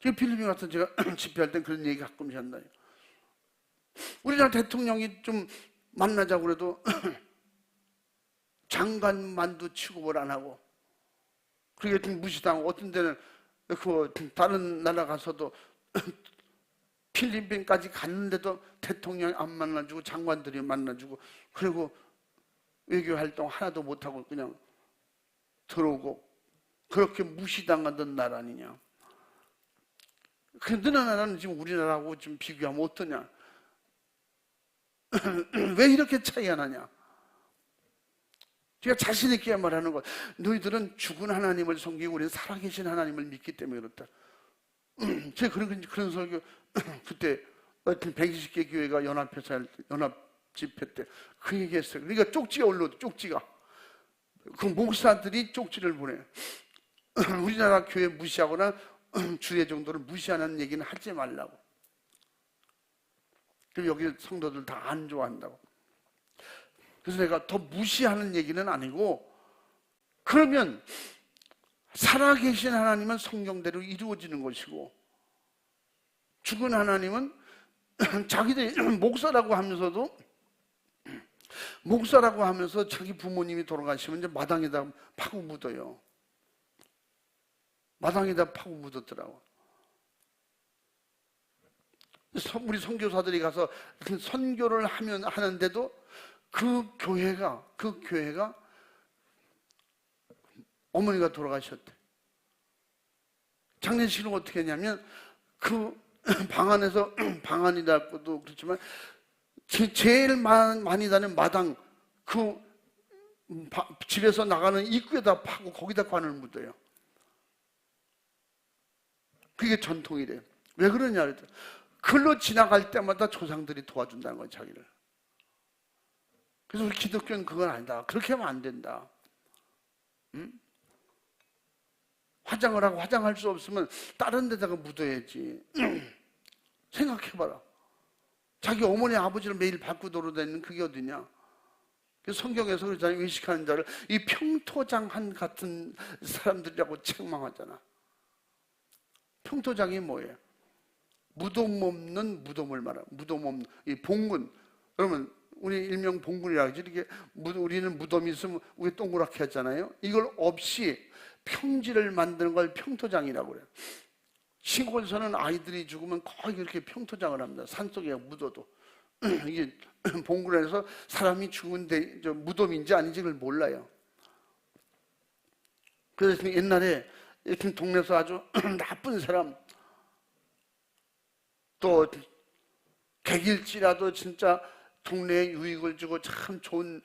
필리핀 같은 제가 집회할 땐 그런 얘기 가끔씩 한다. 우리나라 대통령이 좀 만나자고 그래도 장관만도 취급을 안 하고, 그게 좀 무시당하고, 어떤 데는 다른 나라 가서도 필리핀까지 갔는데도 대통령이 안 만나주고 장관들이 만나주고, 그리고 외교 활동 하나도 못하고 그냥 들어오고 그렇게 무시당하던 나라 아니냐. 근데 나라는 지금 우리나라하고 좀 비교하면 어떠냐. 왜 이렇게 차이가 나냐. 제가 자신 있게 말하는 거, 너희들은 죽은 하나님을 섬기고 우리는 살아계신 하나님을 믿기 때문에 그렇다. 제가 그런 설교 그때 120개 교회가 연합 집회 때 그 얘기했어요. 그러니까 쪽지가 올라오죠. 쪽지가 그 목사들이 쪽지를 보내. 우리나라 교회 무시하거나 주의 정도를 무시하는 얘기는 하지 말라고. 그럼 여기 성도들 다 안 좋아한다고. 그래서 내가 더 무시하는 얘기는 아니고, 그러면 살아계신 하나님은 성경대로 이루어지는 것이고, 죽은 하나님은 자기들이 목사라고 하면서 자기 부모님이 돌아가시면 이제 마당에다 파고 묻어요. 마당에다 파고 묻었더라고. 우리 선교사들이 가서 선교를 하는데도 그 교회가 어머니가 돌아가셨대. 장례식은 어떻게 했냐면 그 방 안에서 방안이라고도 그렇지만 제일 많이 다는 마당, 그 집에서 나가는 입구에다 파고 거기다 관을 묻어요. 그게 전통이래요. 왜 그러냐 그랬더니 글로 지나갈 때마다 조상들이 도와준다는 거예요, 자기를. 그래서 우리 기독교는 그건 아니다. 그렇게 하면 안 된다. 응? 화장을 하고 화장할 수 없으면 다른 데다가 묻어야지. 생각해봐라. 자기 어머니 아버지를 매일 밟고 돌아다니는 그게 어디냐. 그래서 성경에서 그러잖아요. 의식하는 자를 이 평토장 같은 사람들이라고 책망하잖아. 평토장이 뭐예요? 무덤 없는 무덤을 말하는, 무덤 없는 이 봉군. 그러면 우리 일명 봉군이라 하지. 이렇게 우리는 무덤이 있으면 우리 동그랗게 하잖아요. 이걸 없이 평지를 만드는 걸 평토장이라고 그래요. 시골에서는 아이들이 죽으면 거의 그렇게 평토장을 합니다. 산속에 묻어도. 이게 봉군에서 사람이 죽은데 무덤인지 아닌지 그걸 몰라요. 그래서 옛날에 이렇게 동네에서 아주 나쁜 사람, 또 객일지라도 진짜 동네에 유익을 주고 참 좋은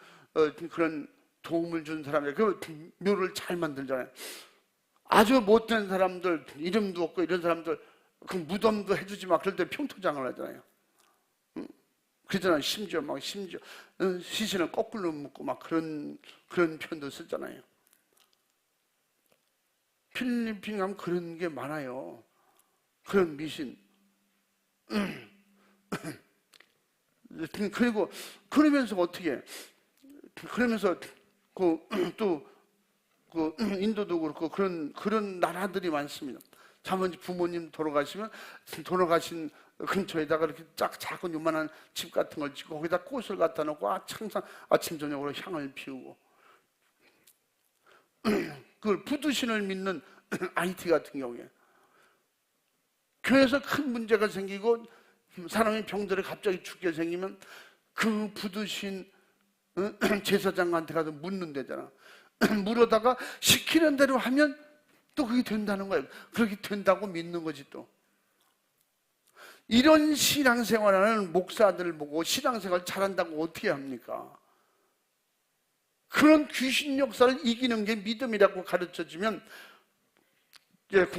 그런 도움을 준 사람들, 그 묘를 잘 만들잖아요. 아주 못된 사람들, 이름도 없고 이런 사람들 그 무덤도 해주지 마. 그럴 때 평토장을 하잖아요. 그러잖아요. 심지어 시신을 거꾸로 묶고 막 그런 표현도 쓰잖아요. 필리핀 가면 그런 게 많아요. 그런 미신. 그리고 그러면서 어떻게? 그러면서 그 인도도 그렇고 그런 나라들이 많습니다. 자면 부모님 돌아가신 근처에다가 이렇게 작은 요만한 집 같은 걸 짓고 거기다 꽃을 갖다 놓고 항상 아침 저녁으로 향을 피우고 그걸 부두신을 믿는 IT 같은 경우에 교회에서 큰 문제가 생기고 사람이 병들어 갑자기 죽게 생기면 그 부두신 제사장한테 가서 묻는 데잖아. 물어다가 시키는 대로 하면 또 그게 된다는 거예요. 그렇게 된다고 믿는 거지 또. 이런 신앙생활하는 목사들을 보고 신앙생활 잘한다고 어떻게 합니까? 그런 귀신 역사를 이기는 게 믿음이라고 가르쳐주면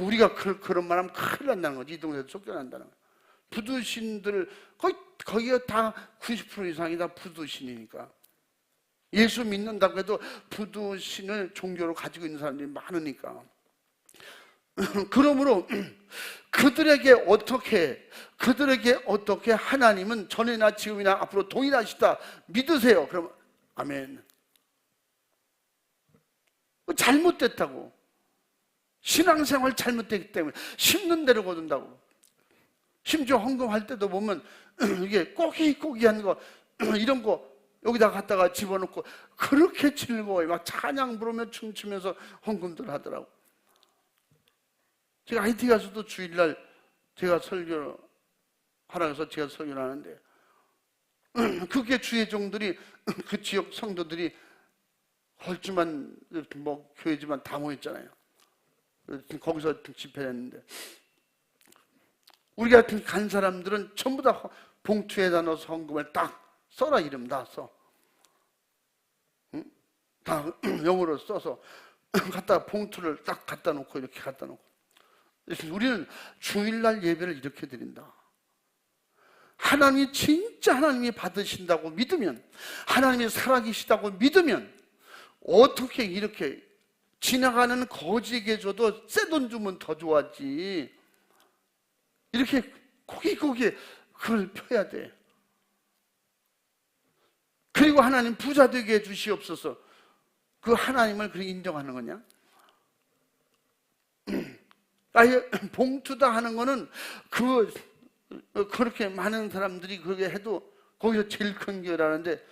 우리가 그런 말 하면 큰일 난다는 거지. 이 동네에서 쫓겨난다는 거예요. 부두신들 거기가 다 90% 이상이 다 부두신이니까. 예수 믿는다고 해도 부두신을 종교로 가지고 있는 사람들이 많으니까. 그러므로 그들에게 어떻게 하나님은 전에나 지금이나 앞으로 동일하시다 믿으세요. 그럼 아멘. 잘못됐다고. 신앙생활 잘못됐기 때문에 심는 대로 거둔다고. 심지어 헌금할 때도 보면 이게 꼬기꼬기한 거 이런 거 여기다 갖다가 집어넣고 그렇게 즐거워요. 막 찬양 부르며 춤추면서 헌금들 하더라고. 제가 IT 가서도 주일날 제가 설교를 하라 해서 제가 설교를 하는데 그게 주의 종들이 그 지역 성도들이 헐주만 뭐 교회지만 다 모였잖아요. 거기서 집회를 했는데 우리 같은 간 사람들은 전부 다 봉투에다 넣어서 헌금을 딱 써라, 이름 다 써. 응? 다 영어로 써서 갖다 봉투를 딱 갖다 놓고 이렇게 갖다 놓고. 우리는 주일날 예배를 이렇게 드린다. 하나님이 진짜 하나님이 받으신다고 믿으면, 하나님이 살아계시다고 믿으면 어떻게 이렇게 지나가는 거지에게 줘도 새 돈 주면 더 좋아하지. 이렇게 고기고기에 그걸 펴야 돼. 그리고 하나님 부자 되게 해주시옵소서. 그 하나님을 그렇게 인정하는 거냐? 아예 봉투다 하는 거는 그렇게 많은 사람들이 그렇게 해도 거기서 제일 큰 교회라는데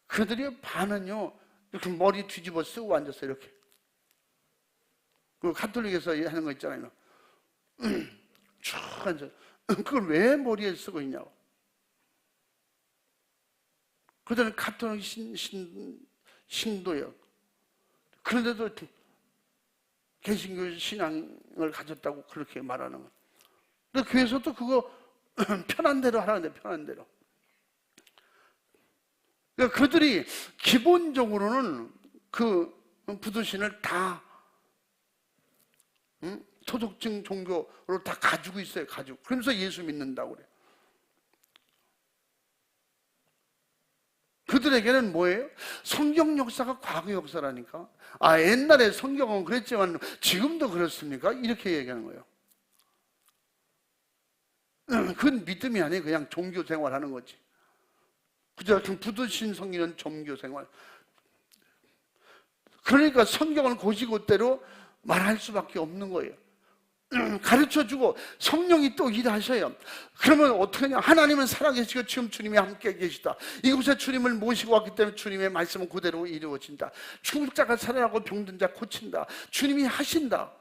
그들이 반은요 이렇게 머리 뒤집어 쓰고 앉았어. 이렇게 그 가톨릭에서 하는 거 있잖아요. 쭉 앉아. 그걸 왜 머리에 쓰고 있냐고. 그들은 가톨릭 신도예요. 그런데도 개신교 신앙을 가졌다고 그렇게 말하는 거예요. 근데 교회에서도 그거 편한 대로 하라는데, 편한 대로. 그러니까 그들이 기본적으로는 그 부두신을 다 토속증 종교로 다 가지고 있어요. 가지고. 그러면서 예수 믿는다고 그래요. 그들에게는 뭐예요? 성경 역사가 과거 역사라니까. 아, 옛날에 성경은 그랬지만 지금도 그렇습니까? 이렇게 얘기하는 거예요. 그건 믿음이 아니에요. 그냥 종교 생활하는 거지. 그저 부두신 성기는 종교 생활. 그러니까 성경을 곧이곧대로 말할 수밖에 없는 거예요. 가르쳐주고 성령이 또 일하셔요. 그러면 어떻게 하냐? 하나님은 살아계시고 지금 주님이 함께 계시다. 이곳에 주님을 모시고 왔기 때문에 주님의 말씀은 그대로 이루어진다. 죽을 자가 살아나고 병든 자 고친다. 주님이 하신다.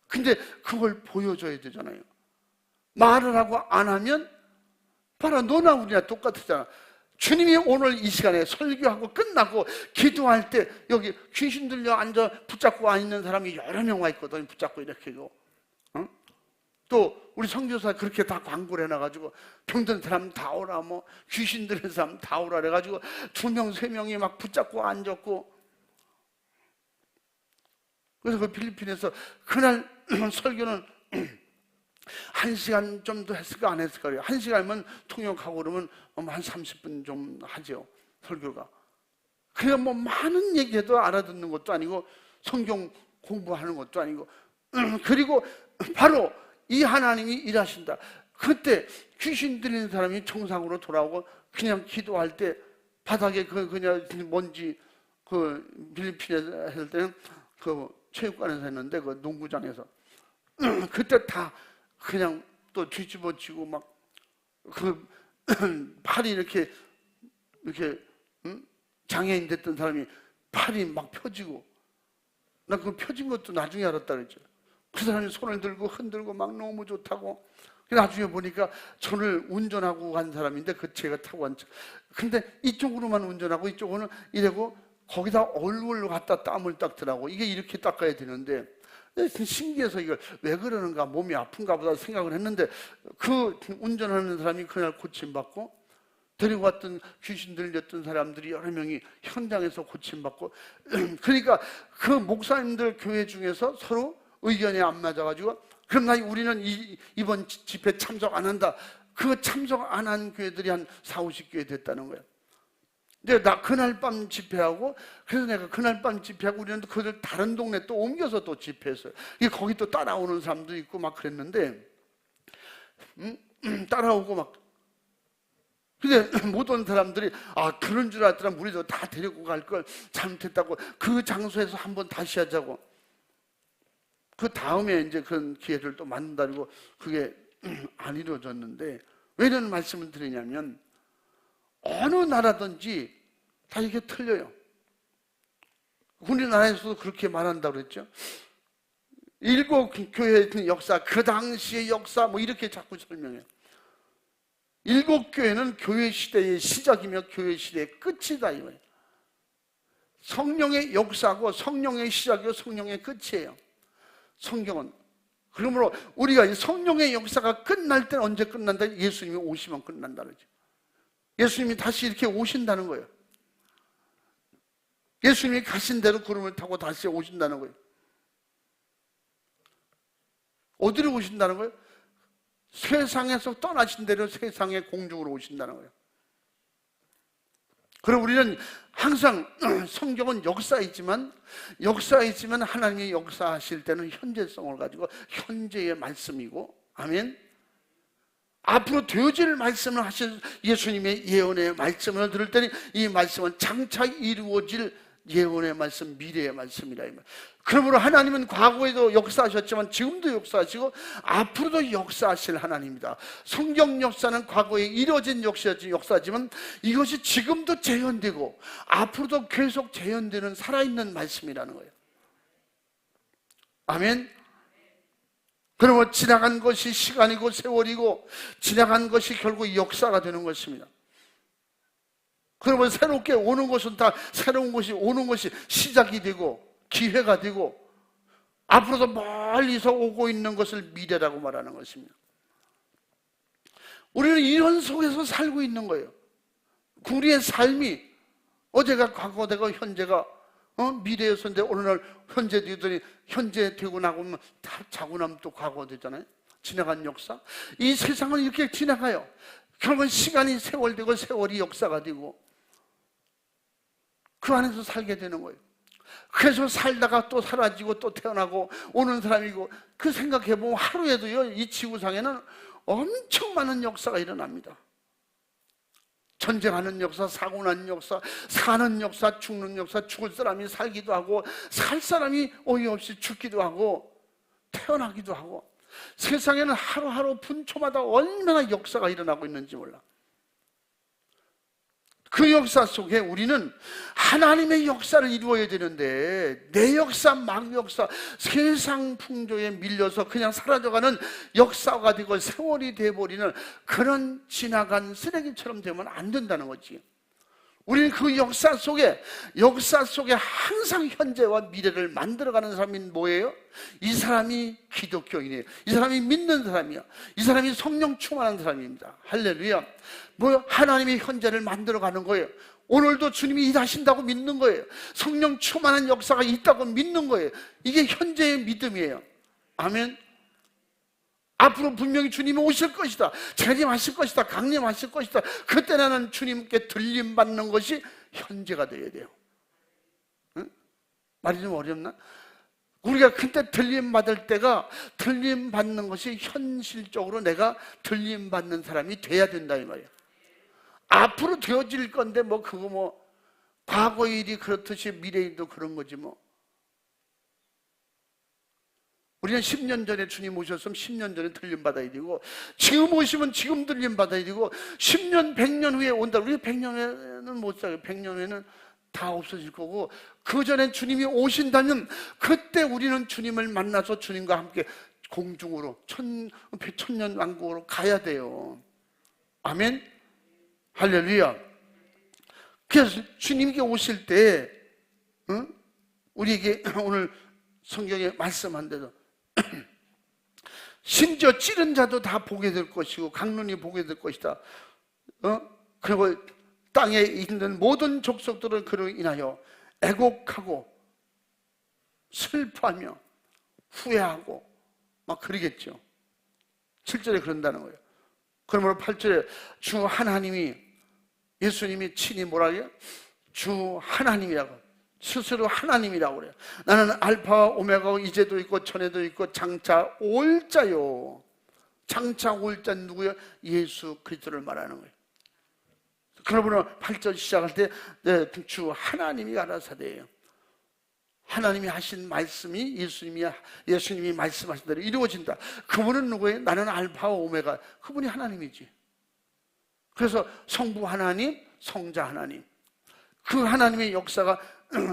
근데 그걸 보여줘야 되잖아요. 말을 하고 안 하면 봐라, 너나 우리나 똑같잖아. 주님이 오늘 이 시간에 설교하고 끝나고 기도할 때 여기 귀신 들려 앉아 붙잡고 와 있는 사람이 여러 명 와 있거든. 붙잡고 이렇게 하고. 또 우리 선교사 그렇게 다 광고를 해놔가지고 병든 사람 다 오라, 뭐 귀신 들린 사람 다 오라 그래가지고 2명 3명이 막 붙잡고 앉았고. 그래서 그 필리핀에서 그날 설교는 1시간 정도 했을까 안 했을까요? 1시간이면 통역하고 그러면 한 30분 좀 하죠, 설교가. 그냥 뭐 많은 얘기해도 알아듣는 것도 아니고 성경 공부하는 것도 아니고. 그리고 바로 이 하나님이 일하신다. 그때 귀신 들리는 사람이 정상으로 돌아오고 그냥 기도할 때 바닥에 그냥 먼지, 그 필리핀에서 했을 때는 그 체육관에서 했는데 그 농구장에서 그때 다 그냥 또 뒤집어지고 막 그 팔이 이렇게 장애인 됐던 사람이 팔이 막 펴지고, 나 그 펴진 것도 나중에 알았다 그랬죠. 그 사람이 손을 들고 흔들고 막 너무 좋다고. 나중에 보니까 저를 운전하고 간 사람인데 그 제가 타고 간 차. 근데 이쪽으로만 운전하고 이쪽으로는 이러고 거기다 얼굴로 갖다 땀을 닦더라고. 이게 이렇게 닦아야 되는데 신기해서 이걸 왜 그러는가, 몸이 아픈가 보다 생각을 했는데 그 운전하는 사람이 그날 고침받고 데리고 왔던 귀신 들렸던 사람들이 여러 명이 현장에서 고침받고. 그러니까 그 목사님들 교회 중에서 서로 의견이 안 맞아가지고 그럼 우리는 이번 집회 참석 안 한다. 그 참석 안 한 교회들이 한 40-50교회 됐다는 거예요. 근데 나 그날 밤 집회하고, 그래서 내가 그날 밤 집회하고 우리는 그들 다른 동네 또 옮겨서 또 집회했어요. 거기 또 따라오는 사람도 있고 막 그랬는데 따라오고 막. 근데 못 온 사람들이 그런 줄 알았더라. 우리도 다 데리고 갈 걸 잘못했다고 그 장소에서 한번 다시 하자고. 그 다음에 이제 그런 기회를 또 만든다고 그게 안 이루어졌는데, 왜 이런 말씀을 드리냐면 어느 나라든지 다 이게 틀려요. 우리나라에서도 그렇게 말한다고 그랬죠. 7 교회의 역사, 그 당시의 역사 뭐 이렇게 자꾸 설명해요. 7 교회는 교회 시대의 시작이며 교회 시대의 끝이다 이거예요. 성령의 역사고 성령의 시작이고 성령의 끝이에요. 성경은. 그러므로 우리가 이 성령의 역사가 끝날 때는 언제 끝난다? 예수님이 오시면 끝난다는 거죠. 예수님이 다시 이렇게 오신다는 거예요. 예수님이 가신 대로 구름을 타고 다시 오신다는 거예요. 어디로 오신다는 거예요? 세상에서 떠나신 대로 세상의 공중으로 오신다는 거예요. 그럼 우리는 항상 성경은 역사이지만 하나님이 역사하실 때는 현재성을 가지고 현재의 말씀이고, 아멘. 앞으로 되어질 말씀을 하실 예수님의 예언의 말씀을 들을 때는 이 말씀은 장차 이루어질 예언의 말씀, 미래의 말씀이라. 그러므로 하나님은 과거에도 역사하셨지만 지금도 역사하시고 앞으로도 역사하실 하나님입니다. 성경 역사는 과거에 이루어진 역사지만 이것이 지금도 재현되고 앞으로도 계속 재현되는 살아있는 말씀이라는 거예요. 아멘. 그러면 지나간 것이 시간이고 세월이고 지나간 것이 결국 역사가 되는 것입니다. 그러면 새롭게 오는 것은 다 새로운 것이 오는 것이 시작이 되고 기회가 되고 앞으로도 멀리서 오고 있는 것을 미래라고 말하는 것입니다. 우리는 이런 속에서 살고 있는 거예요. 우리의 삶이 어제가 과거되고 현재가 미래였었는데 어느 날 현재 되더니 현재 되고 나면 다 자고 나면 또 과거 되잖아요. 지나간 역사. 이 세상은 이렇게 지나가요. 결국은 시간이 세월되고 세월이 역사가 되고 그 안에서 살게 되는 거예요. 그래서 살다가 또 사라지고 또 태어나고 오는 사람이고, 그 생각해보면 하루에도요 이 지구상에는 엄청 많은 역사가 일어납니다. 전쟁하는 역사, 사고 난 역사, 사는 역사, 죽는 역사, 죽을 사람이 살기도 하고 살 사람이 어이없이 죽기도 하고 태어나기도 하고, 세상에는 하루하루 분초마다 얼마나 역사가 일어나고 있는지 몰라. 그 역사 속에 우리는 하나님의 역사를 이루어야 되는데 내 역사, 막 역사, 세상 풍조에 밀려서 그냥 사라져가는 역사가 되고 세월이 돼버리는 그런 지나간 쓰레기처럼 되면 안 된다는 거지. 우리는 그 역사 속에 항상 현재와 미래를 만들어가는 사람이 뭐예요? 이 사람이 기독교인이에요. 이 사람이 믿는 사람이야. 이 사람이 성령 충만한 사람입니다. 할렐루야. 하나님이 현재를 만들어가는 거예요. 오늘도 주님이 일하신다고 믿는 거예요. 성령 충만한 역사가 있다고 믿는 거예요. 이게 현재의 믿음이에요. 아멘. 앞으로 분명히 주님이 오실 것이다, 재림하실 것이다, 강림하실 것이다. 그때 나는 주님께 들림받는 것이 현재가 되어야 돼요. 응? 말이 좀 어렵나? 우리가 그때 들림받을 때가, 들림받는 것이 현실적으로 내가 들림받는 사람이 돼야 된다 이 말이야. 앞으로 되어질 건데 과거 일이 그렇듯이 미래 일도 그런 거지 뭐. 우리는 10년 전에 주님 오셨으면 10년 전에 들림받아야 되고, 지금 오시면 지금 들림받아야 되고, 10년, 100년 후에 온다. 우리 100년 후에는 못 살아요. 100년 후에는 다 없어질 거고, 그 전에 주님이 오신다면 그때 우리는 주님을 만나서 주님과 함께 공중으로 천년 왕국으로 가야 돼요. 아멘. 할렐루야. 그래서 주님께 오실 때 우리에게 오늘 성경에 말씀한 대로 심지어 찌른 자도 다 보게 될 것이고 강론이 보게 될 것이다. 그리고 땅에 있는 모든 족속들을 그로 인하여 애곡하고 슬퍼하며 후회하고 막 그러겠죠. 7절에 그런다는 거예요. 그러므로 8절에 주 하나님이, 예수님이 친히 뭐라 해요? 주 하나님이라고, 스스로 하나님이라고 그래요. 나는 알파와 오메가고 이제도 있고 전에도 있고 장차 올 자요. 장차 올 자는 누구요? 예수 그리스도를 말하는 거예요. 그러므로 8절 시작할 때 주 하나님이 가라사대예요. 하나님이 하신 말씀이 예수님이 말씀하신 대로 이루어진다. 그분은 누구예요? 나는 알파와 오메가. 그분이 하나님이지. 그래서 성부 하나님, 성자 하나님, 그 하나님의 역사가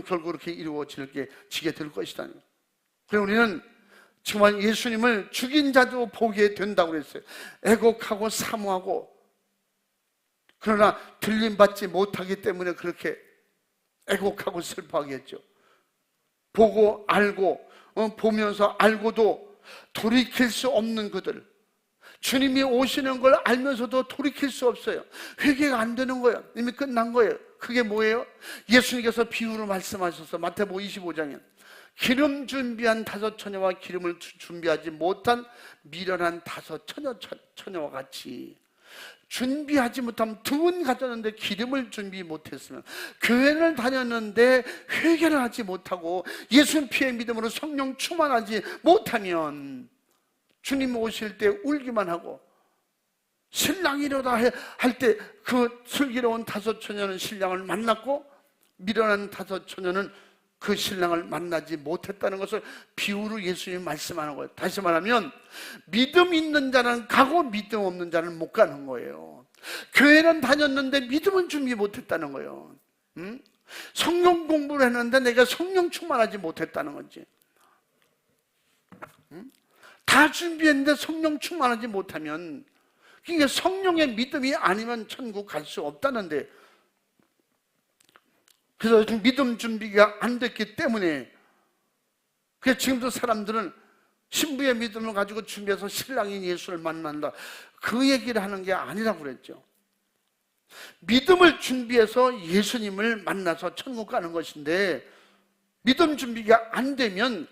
결국 그렇게 이루어지게 될 것이다. 그래서 우리는 정말 예수님을 죽인 자도 보게 된다고 그랬어요. 애곡하고 사모하고, 그러나 들림받지 못하기 때문에 그렇게 애곡하고 슬퍼하겠죠. 보고 알고 보면서 알고도 돌이킬 수 없는 그들, 주님이 오시는 걸 알면서도 돌이킬 수 없어요. 회개가 안 되는 거예요. 이미 끝난 거예요. 그게 뭐예요? 예수님께서 비유로 말씀하셔서 마태복음 25장에 기름 준비한 5 처녀와 기름을 준비하지 못한 미련한 5 처녀와 같이, 준비하지 못하면 2분 가졌는데 기름을 준비 못했으면, 교회를 다녔는데 회개를 하지 못하고 예수님 피의 믿음으로 성령 충만하지 못하면 주님 오실 때 울기만 하고, 신랑이로다 할 때 그 슬기로운 5 처녀는 신랑을 만났고 미련한 5 처녀는 그 신랑을 만나지 못했다는 것을 비유로 예수님이 말씀하는 거예요. 다시 말하면 믿음 있는 자는 가고 믿음 없는 자는 못 가는 거예요. 교회는 다녔는데 믿음은 준비 못했다는 거예요. 성령 공부를 했는데 내가 성령 충만하지 못했다는 거지. 다 준비했는데 성령 충만하지 못하면, 그러니까 성령의 믿음이 아니면 천국 갈 수 없다는데, 그래서 믿음 준비가 안 됐기 때문에, 그래서 지금도 사람들은 신부의 믿음을 가지고 준비해서 신랑인 예수를 만난다, 그 얘기를 하는 게 아니라고 그랬죠. 믿음을 준비해서 예수님을 만나서 천국 가는 것인데, 믿음 준비가 안 되면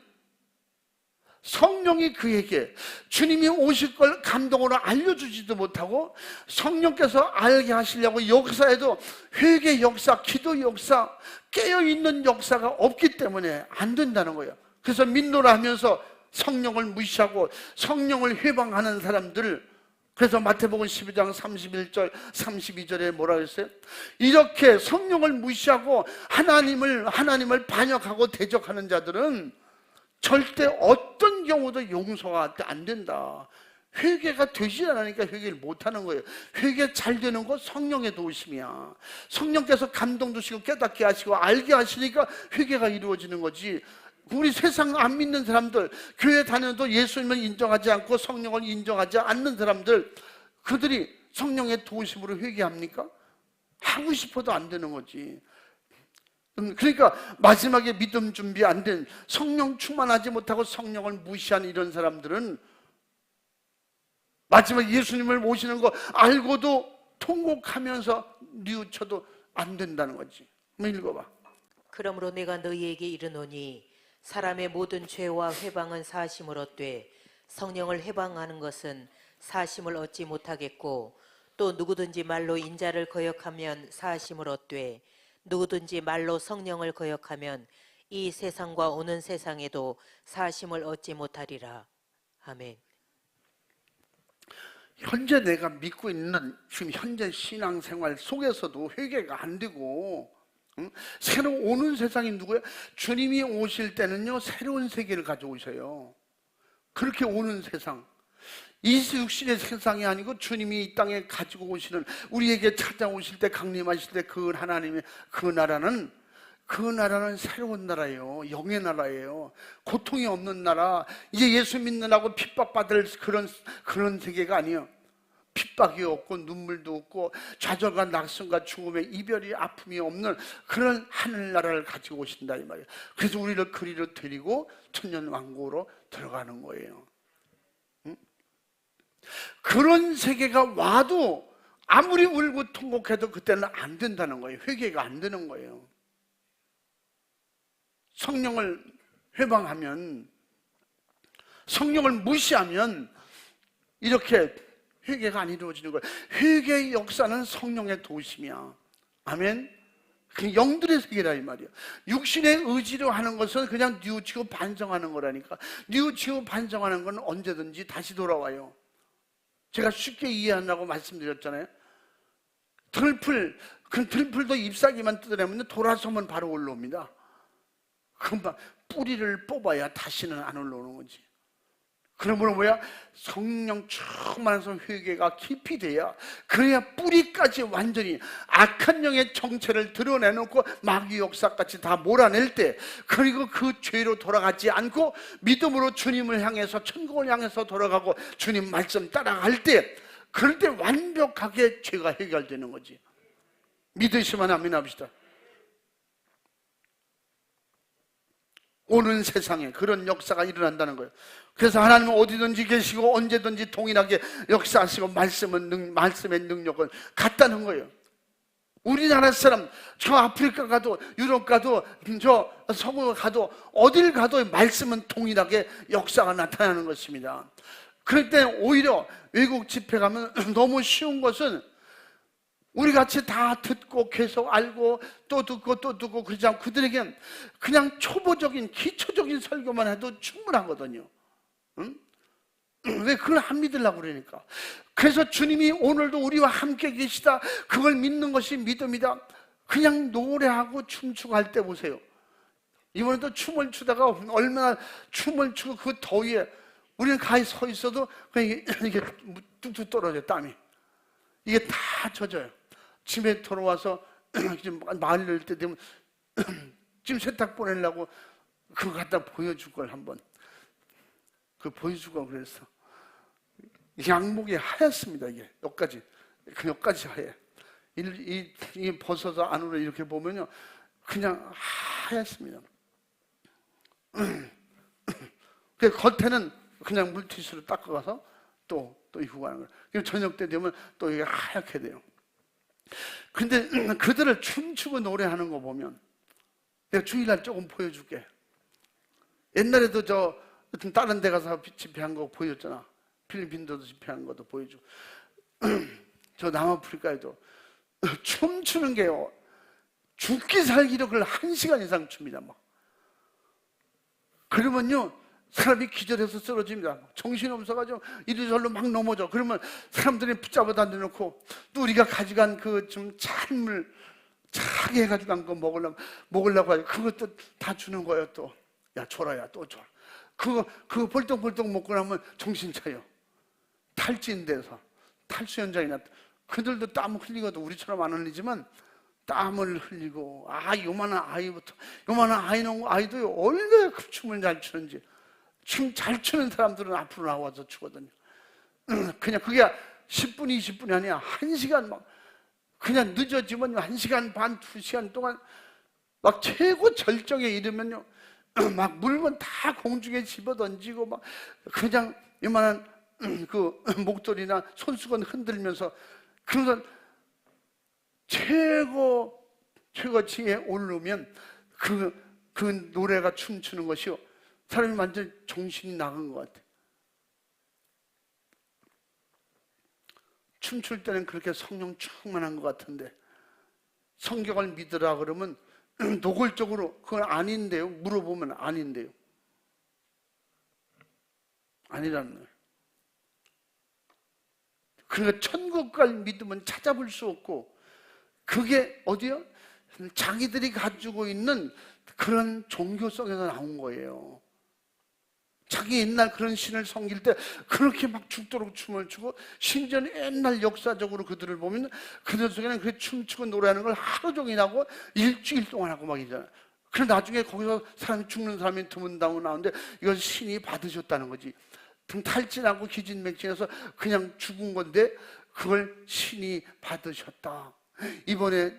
성령이 그에게 주님이 오실 걸 감동으로 알려주지도 못하고, 성령께서 알게 하시려고 역사에도 회개 역사, 기도 역사, 깨어있는 역사가 없기 때문에 안 된다는 거예요. 그래서 믿노라 하면서 성령을 무시하고 성령을 회방하는 사람들, 그래서 마태복음 12장 31절 32절에 뭐라 그랬어요? 이렇게 성령을 무시하고 하나님을 반역하고 대적하는 자들은 절대 어떤 경우도 용서가 안 된다. 회개가 되지 않으니까 회개를 못하는 거예요. 회개 잘 되는 거 성령의 도우심이야. 성령께서 감동 주시고 깨닫게 하시고 알게 하시니까 회개가 이루어지는 거지. 우리 세상 안 믿는 사람들, 교회 다녀도 예수님을 인정하지 않고 성령을 인정하지 않는 사람들, 그들이 성령의 도우심으로 회개합니까? 하고 싶어도 안 되는 거지. 그러니까 마지막에 믿음 준비 안 된, 성령 충만하지 못하고 성령을 무시한 이런 사람들은 마지막에 예수님을 모시는 거 알고도 통곡하면서 뉘우쳐도 안 된다는 거지. 한번 읽어봐. 그러므로 내가 너희에게 이르노니 사람의 모든 죄와 회방은 사하심을 얻되 성령을 회방하는 것은 사하심을 얻지 못하겠고, 또 누구든지 말로 인자를 거역하면 사하심을 얻되 누구든지 말로 성령을 거역하면 이 세상과 오는 세상에도 사하심을 얻지 못하리라. 아멘. 현재 내가 믿고 있는 지금 현재 신앙생활 속에서도 회개가 안 되고, 새로 오는 세상이 누구예요? 주님이 오실 때는요, 새로운 세계를 가져오셔요. 그렇게 오는 세상, 이 육신의 세상이 아니고 주님이 이 땅에 가지고 오시는, 우리에게 찾아오실 때, 강림하실 때 그 하나님의 그 나라는 새로운 나라예요. 영의 나라예요. 고통이 없는 나라. 이제 예수 믿느라고 핍박받을 그런 세계가 아니에요. 핍박이 없고 눈물도 없고 좌절과 낙심과 죽음의 이별이 아픔이 없는 그런 하늘나라를 가지고 오신다 이 말이에요. 그래서 우리를 그리로 데리고 천년왕국으로 들어가는 거예요. 그런 세계가 와도 아무리 울고 통곡해도 그때는 안 된다는 거예요. 회개가 안 되는 거예요. 성령을 회방하면, 성령을 무시하면 이렇게 회개가 안 이루어지는 거예요. 회개의 역사는 성령의 도우심이야. 아멘. 그 영들의 세계라 이 말이야. 육신의 의지로 하는 것은 그냥 뉘우치고 반성하는 거라니까. 뉘우치고 반성하는 건 언제든지 다시 돌아와요. 제가 쉽게 이해하려고 말씀드렸잖아요. 들풀도 잎사귀만 뜯어내면 돌아서면 바로 올라옵니다. 금방 뿌리를 뽑아야 다시는 안 올라오는 거지. 그러므로 뭐야? 성령 충만해서 회개가 깊이 돼야, 그래야 뿌리까지 완전히 악한 영의 정체를 드러내놓고 마귀 역사까지 다 몰아낼 때, 그리고 그 죄로 돌아가지 않고 믿음으로 주님을 향해서, 천국을 향해서 돌아가고 주님 말씀 따라갈 때, 그럴 때 완벽하게 죄가 해결되는 거지. 믿으시면 아멘 합시다. 오는 세상에 그런 역사가 일어난다는 거예요. 그래서 하나님은 어디든지 계시고 언제든지 동일하게 역사하시고 말씀의 능력은 같다는 거예요. 우리나라 사람, 저 아프리카 가도 유럽 가도 저 서구 가도 어딜 가도 말씀은 동일하게 역사가 나타나는 것입니다. 그럴 때 오히려 외국 집회 가면 너무 쉬운 것은 우리 같이 다 듣고 계속 알고 또 듣고 그러지 않고 그들에겐 그냥 초보적인 기초적인 설교만 해도 충분하거든요. 응? 왜 그걸 안 믿으려고 그러니까. 그래서 주님이 오늘도 우리와 함께 계시다, 그걸 믿는 것이 믿음이다. 그냥 노래하고 춤추고 할 때 보세요. 이번에도 춤을 추다가 얼마나 춤을 추고 그 더위에 우리는 가히 서 있어도 그냥 이게 뚝뚝 떨어져요. 땀이 이게 다 젖어요. 집에 돌아와서 마을 낼 때 되면 지금 세탁 보내려고 그거 갖다 보여줄 걸 한번 그 보여주고 그랬어. 양복이 하얗습니다. 이게 여기까지 여기까지 하얘. 이 벗어서 안으로 이렇게 보면요 그냥 하얗습니다. 그 겉에는 그냥 물티슈로 닦아가서 또 입고 가는 거예요. 저녁 때 되면 또 이게 하얗게 돼요. 근데 그들을 춤추고 노래하는 거 보면 내가 주일날 조금 보여줄게. 옛날에도 저 다른 데 가서 집회한 거 보여줬잖아. 필리핀도 집회한 것도 보여주고 저 남아프리카에도 춤추는 게요 죽기 살기로 그걸 1시간 이상 춥니다. 막. 그러면요 사람이 기절해서 쓰러집니다. 정신없어가지고 이리저리로 막 넘어져. 그러면 사람들이 붙잡아다 내놓고 또 우리가 가져간 그 좀 찬물 차게 해가지고 간 거 먹으려고 하죠. 그것도 다 주는 거예요. 또 야 줘라, 또 줘. 그거 벌떡벌떡 먹고 나면 정신 차려. 탈진돼서 탈수 현장이 났다. 그들도 땀을 흘리거든. 우리처럼 안 흘리지만 땀을 흘리고 요만한 아이부터 요만한 아이도 얼마나 그 춤을 잘 추는지. 춤 잘 추는 사람들은 앞으로 나와서 추거든요. 그냥 그게 10분 20분이 아니야 1시간 막 그냥 늦어지면 1시간 반 2시간 동안 막 최고 절정에 이르면요 막 물건 다 공중에 집어던지고 막 그냥 이만한 그 목도리나 손수건 흔들면서 그러면서 최고치에 오르면 그 노래가 춤추는 것이요 사람이 완전 정신이 나간 것 같아. 춤출 때는 그렇게 성령 충만한 것 같은데 성경을 믿으라 그러면 노골적으로 그건 아닌데요 물어보면 아닌데요 아니라는 거예요. 그러니까 천국 갈 믿음은 찾아볼 수 없고 그게 어디요? 자기들이 가지고 있는 그런 종교성에서 나온 거예요. 자기 옛날 그런 신을 섬길 때 그렇게 막 죽도록 춤을 추고 심지어 옛날 역사적으로 그들을 보면 그들 속에는 그 춤추고 노래하는 걸 하루 종일 하고 일주일 동안 하고 막 이러잖아요. 그럼 나중에 거기서 사람이 죽는 사람이 드문다고 나오는데 이건 신이 받으셨다는 거지. 등 탈진하고 기진맥진해서 그냥 죽은 건데 그걸 신이 받으셨다. 이번에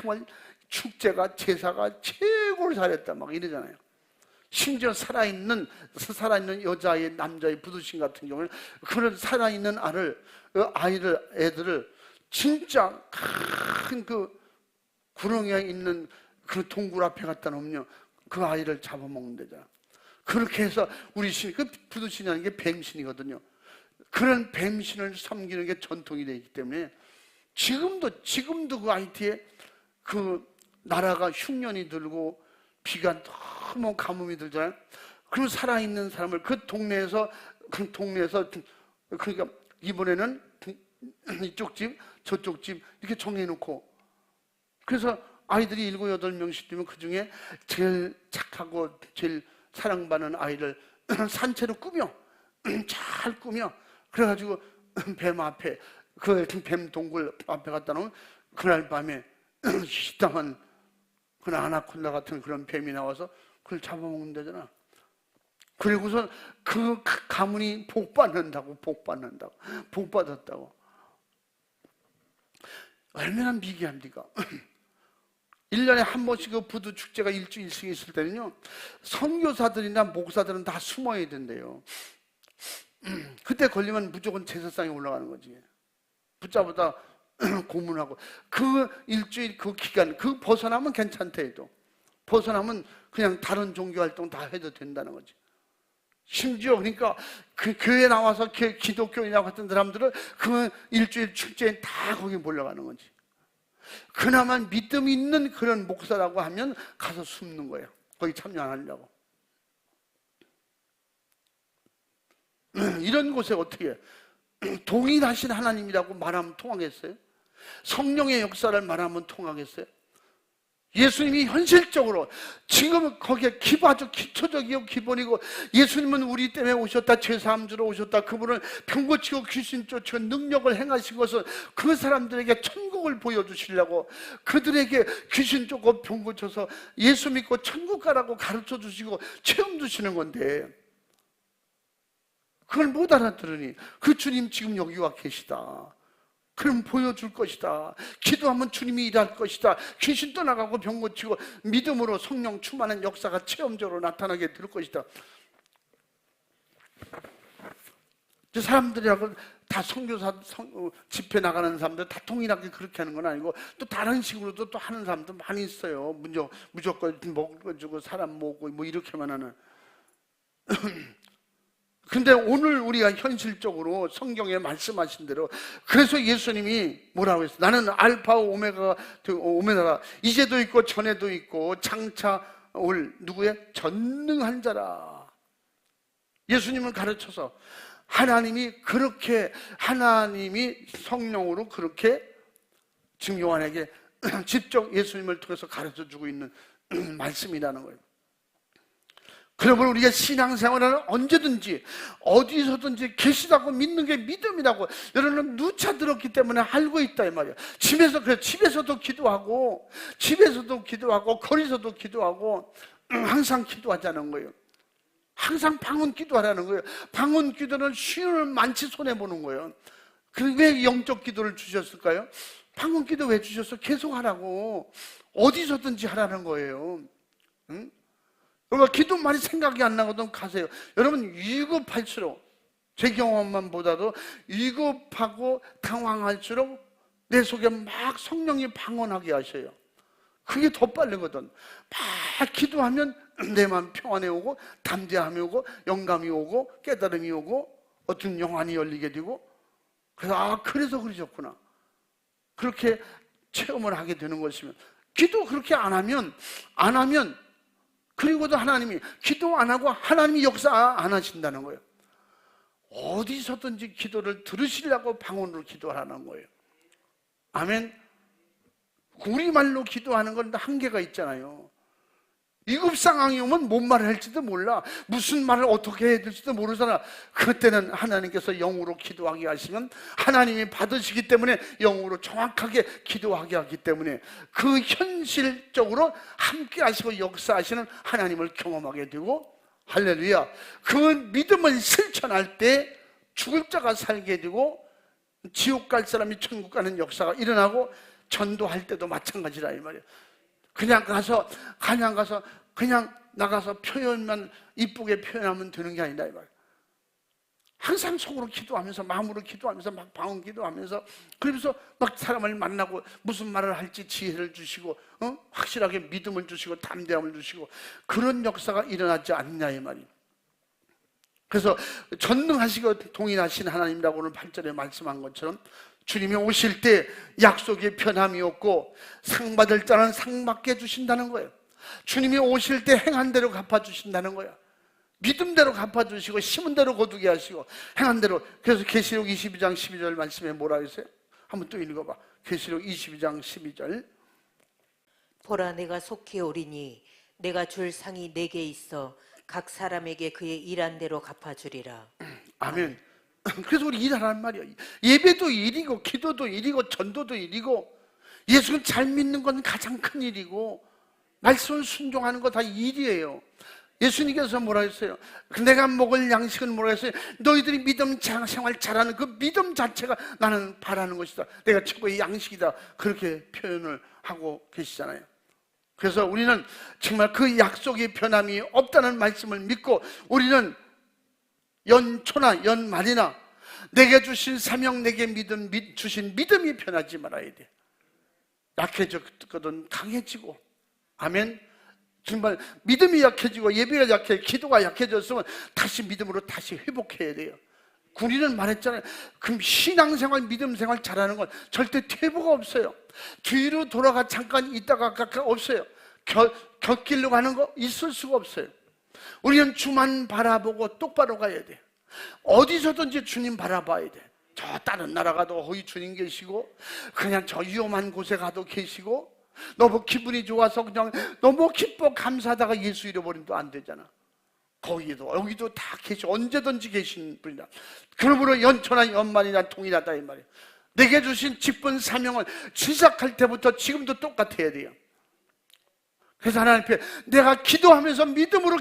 정말 축제가 제사가 최고로 잘했다 막 이러잖아요. 심지어 살아있는 여자의 남자의 부두신 같은 경우는 그런 살아있는 애들을 진짜 큰 그 구렁이에 있는 그 동굴 앞에 갖다 놓으면 그 아이를 잡아먹는 데잖아. 그렇게 해서 우리 신, 그 부두신이라는 게 뱀신이거든요. 그런 뱀신을 섬기는 게 전통이 되기 때문에 지금도 그 하이티에 그 나라가 흉년이 들고 비가 너무 가뭄이 들잖아요. 그럼 살아있는 사람을 그 동네에서 그러니까 이번에는 이쪽 집 저쪽 집 이렇게 정해놓고 그래서 아이들이 7, 8명씩 되면 그 중에 제일 착하고 제일 사랑받는 아이를 산채로 잘 꾸며 그래가지고 뱀 앞에 그 뱀 동굴 앞에 갖다 놓으면 그날 밤에 희담한 그 아나콘다 같은 그런 뱀이 나와서 그걸 잡아먹는다잖아. 그리고서 그 가문이 복받는다고 복받았다고. 얼마나 미개합니까? 1년에 한 번씩 그 부두 축제가 일주일씩 있을 때는요, 선교사들이나 목사들은 다 숨어야 된대요. 그때 걸리면 무조건 제사상에 올라가는 거지. 붙잡아다 고문하고. 그 일주일 그 기간, 그 벗어나면 괜찮대 해도, 벗어나면 그냥 다른 종교 활동 다 해도 된다는 거지. 심지어 그러니까 그 교회 나와서 기독교인이라고 했던 사람들은 그 일주일 축제에 다 거기 몰려가는 거지. 그나마 믿음 있는 그런 목사라고 하면 가서 숨는 거예요. 거기 참여 안 하려고. 이런 곳에 어떻게 동일하신 하나님이라고 말하면 통하겠어요? 성령의 역사를 말하면 통하겠어요? 예수님이 현실적으로 지금 거기에 아주 기초적이고 기본이고, 예수님은 우리 때문에 오셨다, 죄사함 주러 오셨다, 그분을 병 고치고 귀신 쫓고 능력을 행하신 것은 그 사람들에게 천국을 보여주시려고, 그들에게 귀신 쫓고 병 고쳐서 예수 믿고 천국 가라고 가르쳐 주시고 체험 주시는 건데, 그걸 못 알아들으니 그 주님 지금 여기 와 계시다, 그럼 보여줄 것이다, 기도하면 주님이 일할 것이다, 귀신 떠나가고 병 고치고 믿음으로 성령 충만한 역사가 체험적으로 나타나게 될 것이다. 사람들이라고 다 선교사 집회 나가는 사람들 다 동일하게 그렇게 하는 건 아니고, 또 다른 식으로도 또 하는 사람도 많이 있어요. 무조건 먹어주고 사람 모으고 뭐 이렇게만 하는. 근데 오늘 우리가 현실적으로 성경에 말씀하신 대로, 그래서 예수님이 뭐라고 했어요? 나는 알파와 오메가다, 이제도 있고 전에도 있고 장차 올 누구의 전능한 자라. 예수님을 가르쳐서 하나님이 성령으로 그렇게 지금 요한에게 직접 예수님을 통해서 가르쳐 주고 있는 말씀이라는 거예요. 그러므로 우리가 신앙생활을 언제든지 어디서든지 계시다고 믿는 게 믿음이라고 여러분은 누차 들었기 때문에 알고 있다 이 말이에요. 집에서도 기도하고 거리서도 기도하고 항상 기도하자는 거예요. 항상 방언 기도하라는 거예요. 방언 기도는 쉬운 많지 손해보는 거예요. 왜 영적 기도를 주셨을까요? 방언 기도 왜 주셨어? 계속 하라고, 어디서든지 하라는 거예요. 응? 그러니까 기도 많이 생각이 안 나거든 가세요. 여러분 위급할수록, 제 경험만 보다도 위급하고 당황할수록 내 속에 막 성령이 방언하게 하셔요. 그게 더 빠르거든. 막 기도하면 내 마음 평안해 오고, 담대함이 오고, 영감이 오고, 깨달음이 오고, 어떤 영안이 열리게 되고. 그래서 그래서 그러셨구나, 그렇게 체험을 하게 되는 것이면, 기도 그렇게 안 하면 그리고도 하나님이 기도 안 하고 하나님이 역사 안 하신다는 거예요. 어디서든지 기도를 들으시려고 방언으로 기도하라는 거예요. 아멘. 우리말로 기도하는 건 한계가 있잖아요. 위급 상황이 오면 뭔 말을 할지도 몰라, 무슨 말을 어떻게 해야 될지도 모르잖아. 그때는 하나님께서 영으로 기도하게 하시면 하나님이 받으시기 때문에, 영으로 정확하게 기도하게 하기 때문에 그 현실적으로 함께 하시고 역사하시는 하나님을 경험하게 되고, 할렐루야, 그 믿음을 실천할 때 죽을 자가 살게 되고, 지옥 갈 사람이 천국 가는 역사가 일어나고, 전도할 때도 마찬가지라 이 말이에요. 그냥 나가서 표현만 이쁘게 표현하면 되는 게 아니다 이 말이에요. 항상 속으로 기도하면서, 마음으로 기도하면서, 막 방언 기도하면서, 그러면서 막 사람을 만나고 무슨 말을 할지 지혜를 주시고, 확실하게 믿음을 주시고 담대함을 주시고, 그런 역사가 일어나지 않냐 이 말이에요. 그래서 전능하시고 동일하신 하나님이라고 오늘 8절에 말씀한 것처럼, 주님이 오실 때 약속의 변함이 없고 상 받을 자는 상 받게 해주신다는 거예요. 주님이 오실 때 행한 대로 갚아주신다는 거예요. 믿음대로 갚아주시고 심은 대로 거두게 하시고 행한 대로. 그래서 계시록 22장 12절 말씀에 뭐라 했어요? 한번 또 읽어봐. 계시록 22장 12절. 보라, 내가 속히 오리니 내가 줄 상이 내게 있어 각 사람에게 그의 일한 대로 갚아주리라. 아멘. 그래서 우리 일하란 말이야. 예배도 일이고, 기도도 일이고, 전도도 일이고, 예수를 잘 믿는 건 가장 큰 일이고, 말씀을 순종하는 거 다 일이에요. 예수님께서 뭐라 했어요? 내가 먹을 양식은 뭐라 했어요? 너희들이 믿음 생활 잘하는 그 믿음 자체가 나는 바라는 것이다, 내가 최고의 양식이다, 그렇게 표현을 하고 계시잖아요. 그래서 우리는 정말 그 약속의 변함이 없다는 말씀을 믿고 우리는 연초나 연말이나 내게 주신 사명, 내게 주신 믿음이 변하지 말아야 돼. 약해졌거든 강해지고, 아멘. 정말 믿음이 약해지고 예배가 약해, 기도가 약해졌으면 다시 믿음으로 다시 회복해야 돼요. 군인은 말했잖아요. 그럼 신앙생활, 믿음생활 잘하는 건 절대 퇴보가 없어요. 뒤로 돌아가 잠깐 있다가 없어요. 곁길로 가는 거 있을 수가 없어요. 우리는 주만 바라보고 똑바로 가야 돼. 어디서든지 주님 바라봐야 돼. 저 다른 나라 가도 거기 주님 계시고, 그냥 저 위험한 곳에 가도 계시고, 너무 기분이 좋아서 그냥 너무 기뻐 감사하다가 예수 잃어버리면 또 안 되잖아. 거기도 여기도 다 계시, 언제든지 계신 분이다. 그러므로 연초나 연말이나 동일하다 이 말이에요. 내게 주신 직분 사명을 시작할 때부터 지금도 똑같아야 돼요. 그래서 하나님 앞에 내가 기도하면서 믿음으로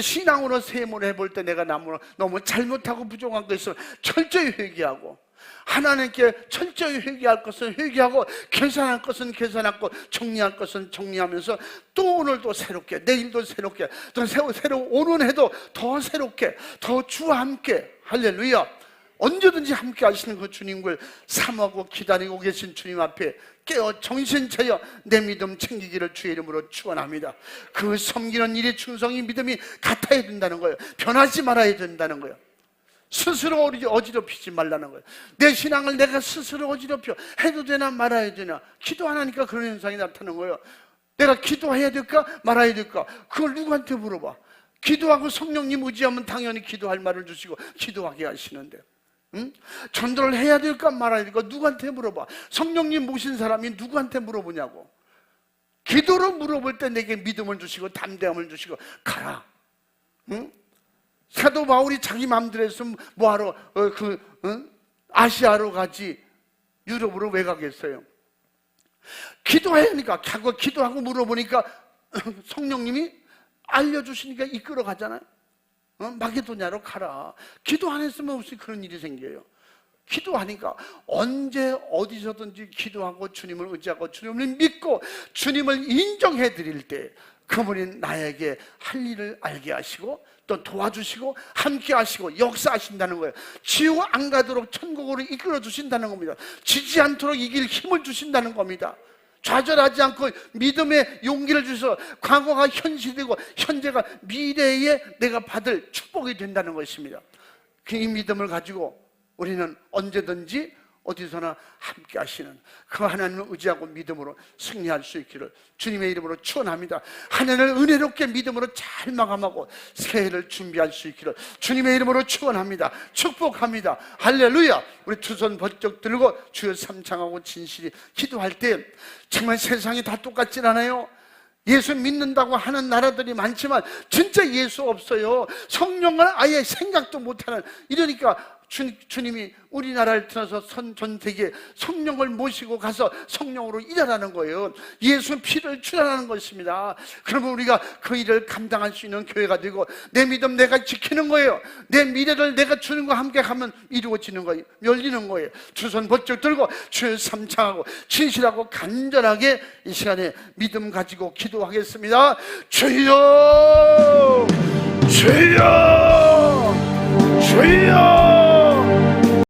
신앙으로 세모를 해볼 때 내가 너무 잘못하고 부족한 거 있으면 철저히 회개하고, 하나님께 철저히 회개할 것은 회개하고, 계산할 것은 계산하고, 정리할 것은 정리하면서 또 오늘도 새롭게, 내일도 새롭게, 또 새로 오는 해도 더 새롭게, 더 주와 함께, 할렐루야, 언제든지 함께 하시는 그 주님을 사모하고 기다리고 계신 주님 앞에 깨어 정신 차려 내 믿음 챙기기를 주의 이름으로 축원합니다. 그 섬기는 일에 충성이 믿음이 같아야 된다는 거예요. 변하지 말아야 된다는 거예요. 스스로 어지럽히지 말라는 거예요. 내 신앙을 내가 스스로 어지럽혀 해도 되나 말아야 되나, 기도 안 하니까 그런 현상이 나타나는 거예요. 내가 기도해야 될까 말아야 될까, 그걸 누구한테 물어봐. 기도하고 성령님 의지하면 당연히 기도할 말을 주시고 기도하게 하시는데, 전도를 해야 될까 말아야 될까 누구한테 물어봐. 성령님 모신 사람이 누구한테 물어보냐고. 기도로 물어볼 때 내게 믿음을 주시고 담대함을 주시고 가라. 사도 바울이 자기 마음대로 했으면 뭐하러 아시아로 가지 유럽으로 왜 가겠어요? 기도해야 하니까, 기도하고 물어보니까 성령님이 알려주시니까 이끌어 가잖아요. 마게도냐로 가라. 기도 안 했으면 없이 그런 일이 생겨요. 기도하니까 언제 어디서든지 기도하고 주님을 의지하고 주님을 믿고 주님을 인정해 드릴 때 그분이 나에게 할 일을 알게 하시고 또 도와주시고 함께 하시고 역사하신다는 거예요. 지옥 안 가도록 천국으로 이끌어 주신다는 겁니다. 지지 않도록 이길 힘을 주신다는 겁니다. 좌절하지 않고 믿음의 용기를 주셔서 과거가 현실이고 현재가 미래에 내가 받을 축복이 된다는 것입니다. 이 믿음을 가지고 우리는 언제든지 어디서나 함께 하시는 그 하나님을 의지하고 믿음으로 승리할 수 있기를 주님의 이름으로 축원합니다. 한 해를 은혜롭게 믿음으로 잘 마감하고 새해를 준비할 수 있기를 주님의 이름으로 축원합니다. 축복합니다. 할렐루야. 우리 두 손 번쩍 들고 주여 삼창하고 진실히 기도할 때 정말 세상이 다 똑같진 않아요. 예수 믿는다고 하는 나라들이 많지만 진짜 예수 없어요. 성령을 아예 생각도 못하는, 이러니까 주님이 우리나라를 틀어서 전 세계에 성령을 모시고 가서 성령으로 일하라는 거예요. 예수 피를 출하라는 것입니다. 그러면 우리가 그 일을 감당할 수 있는 교회가 되고 내 믿음 내가 지키는 거예요. 내 미래를 내가 주님과 함께 가면 이루어지는 거예요. 열리는 거예요. 두 손 번쩍 들고 주여 삼창하고 진실하고 간절하게 이 시간에 믿음 가지고 기도하겠습니다. 주여 주여 주여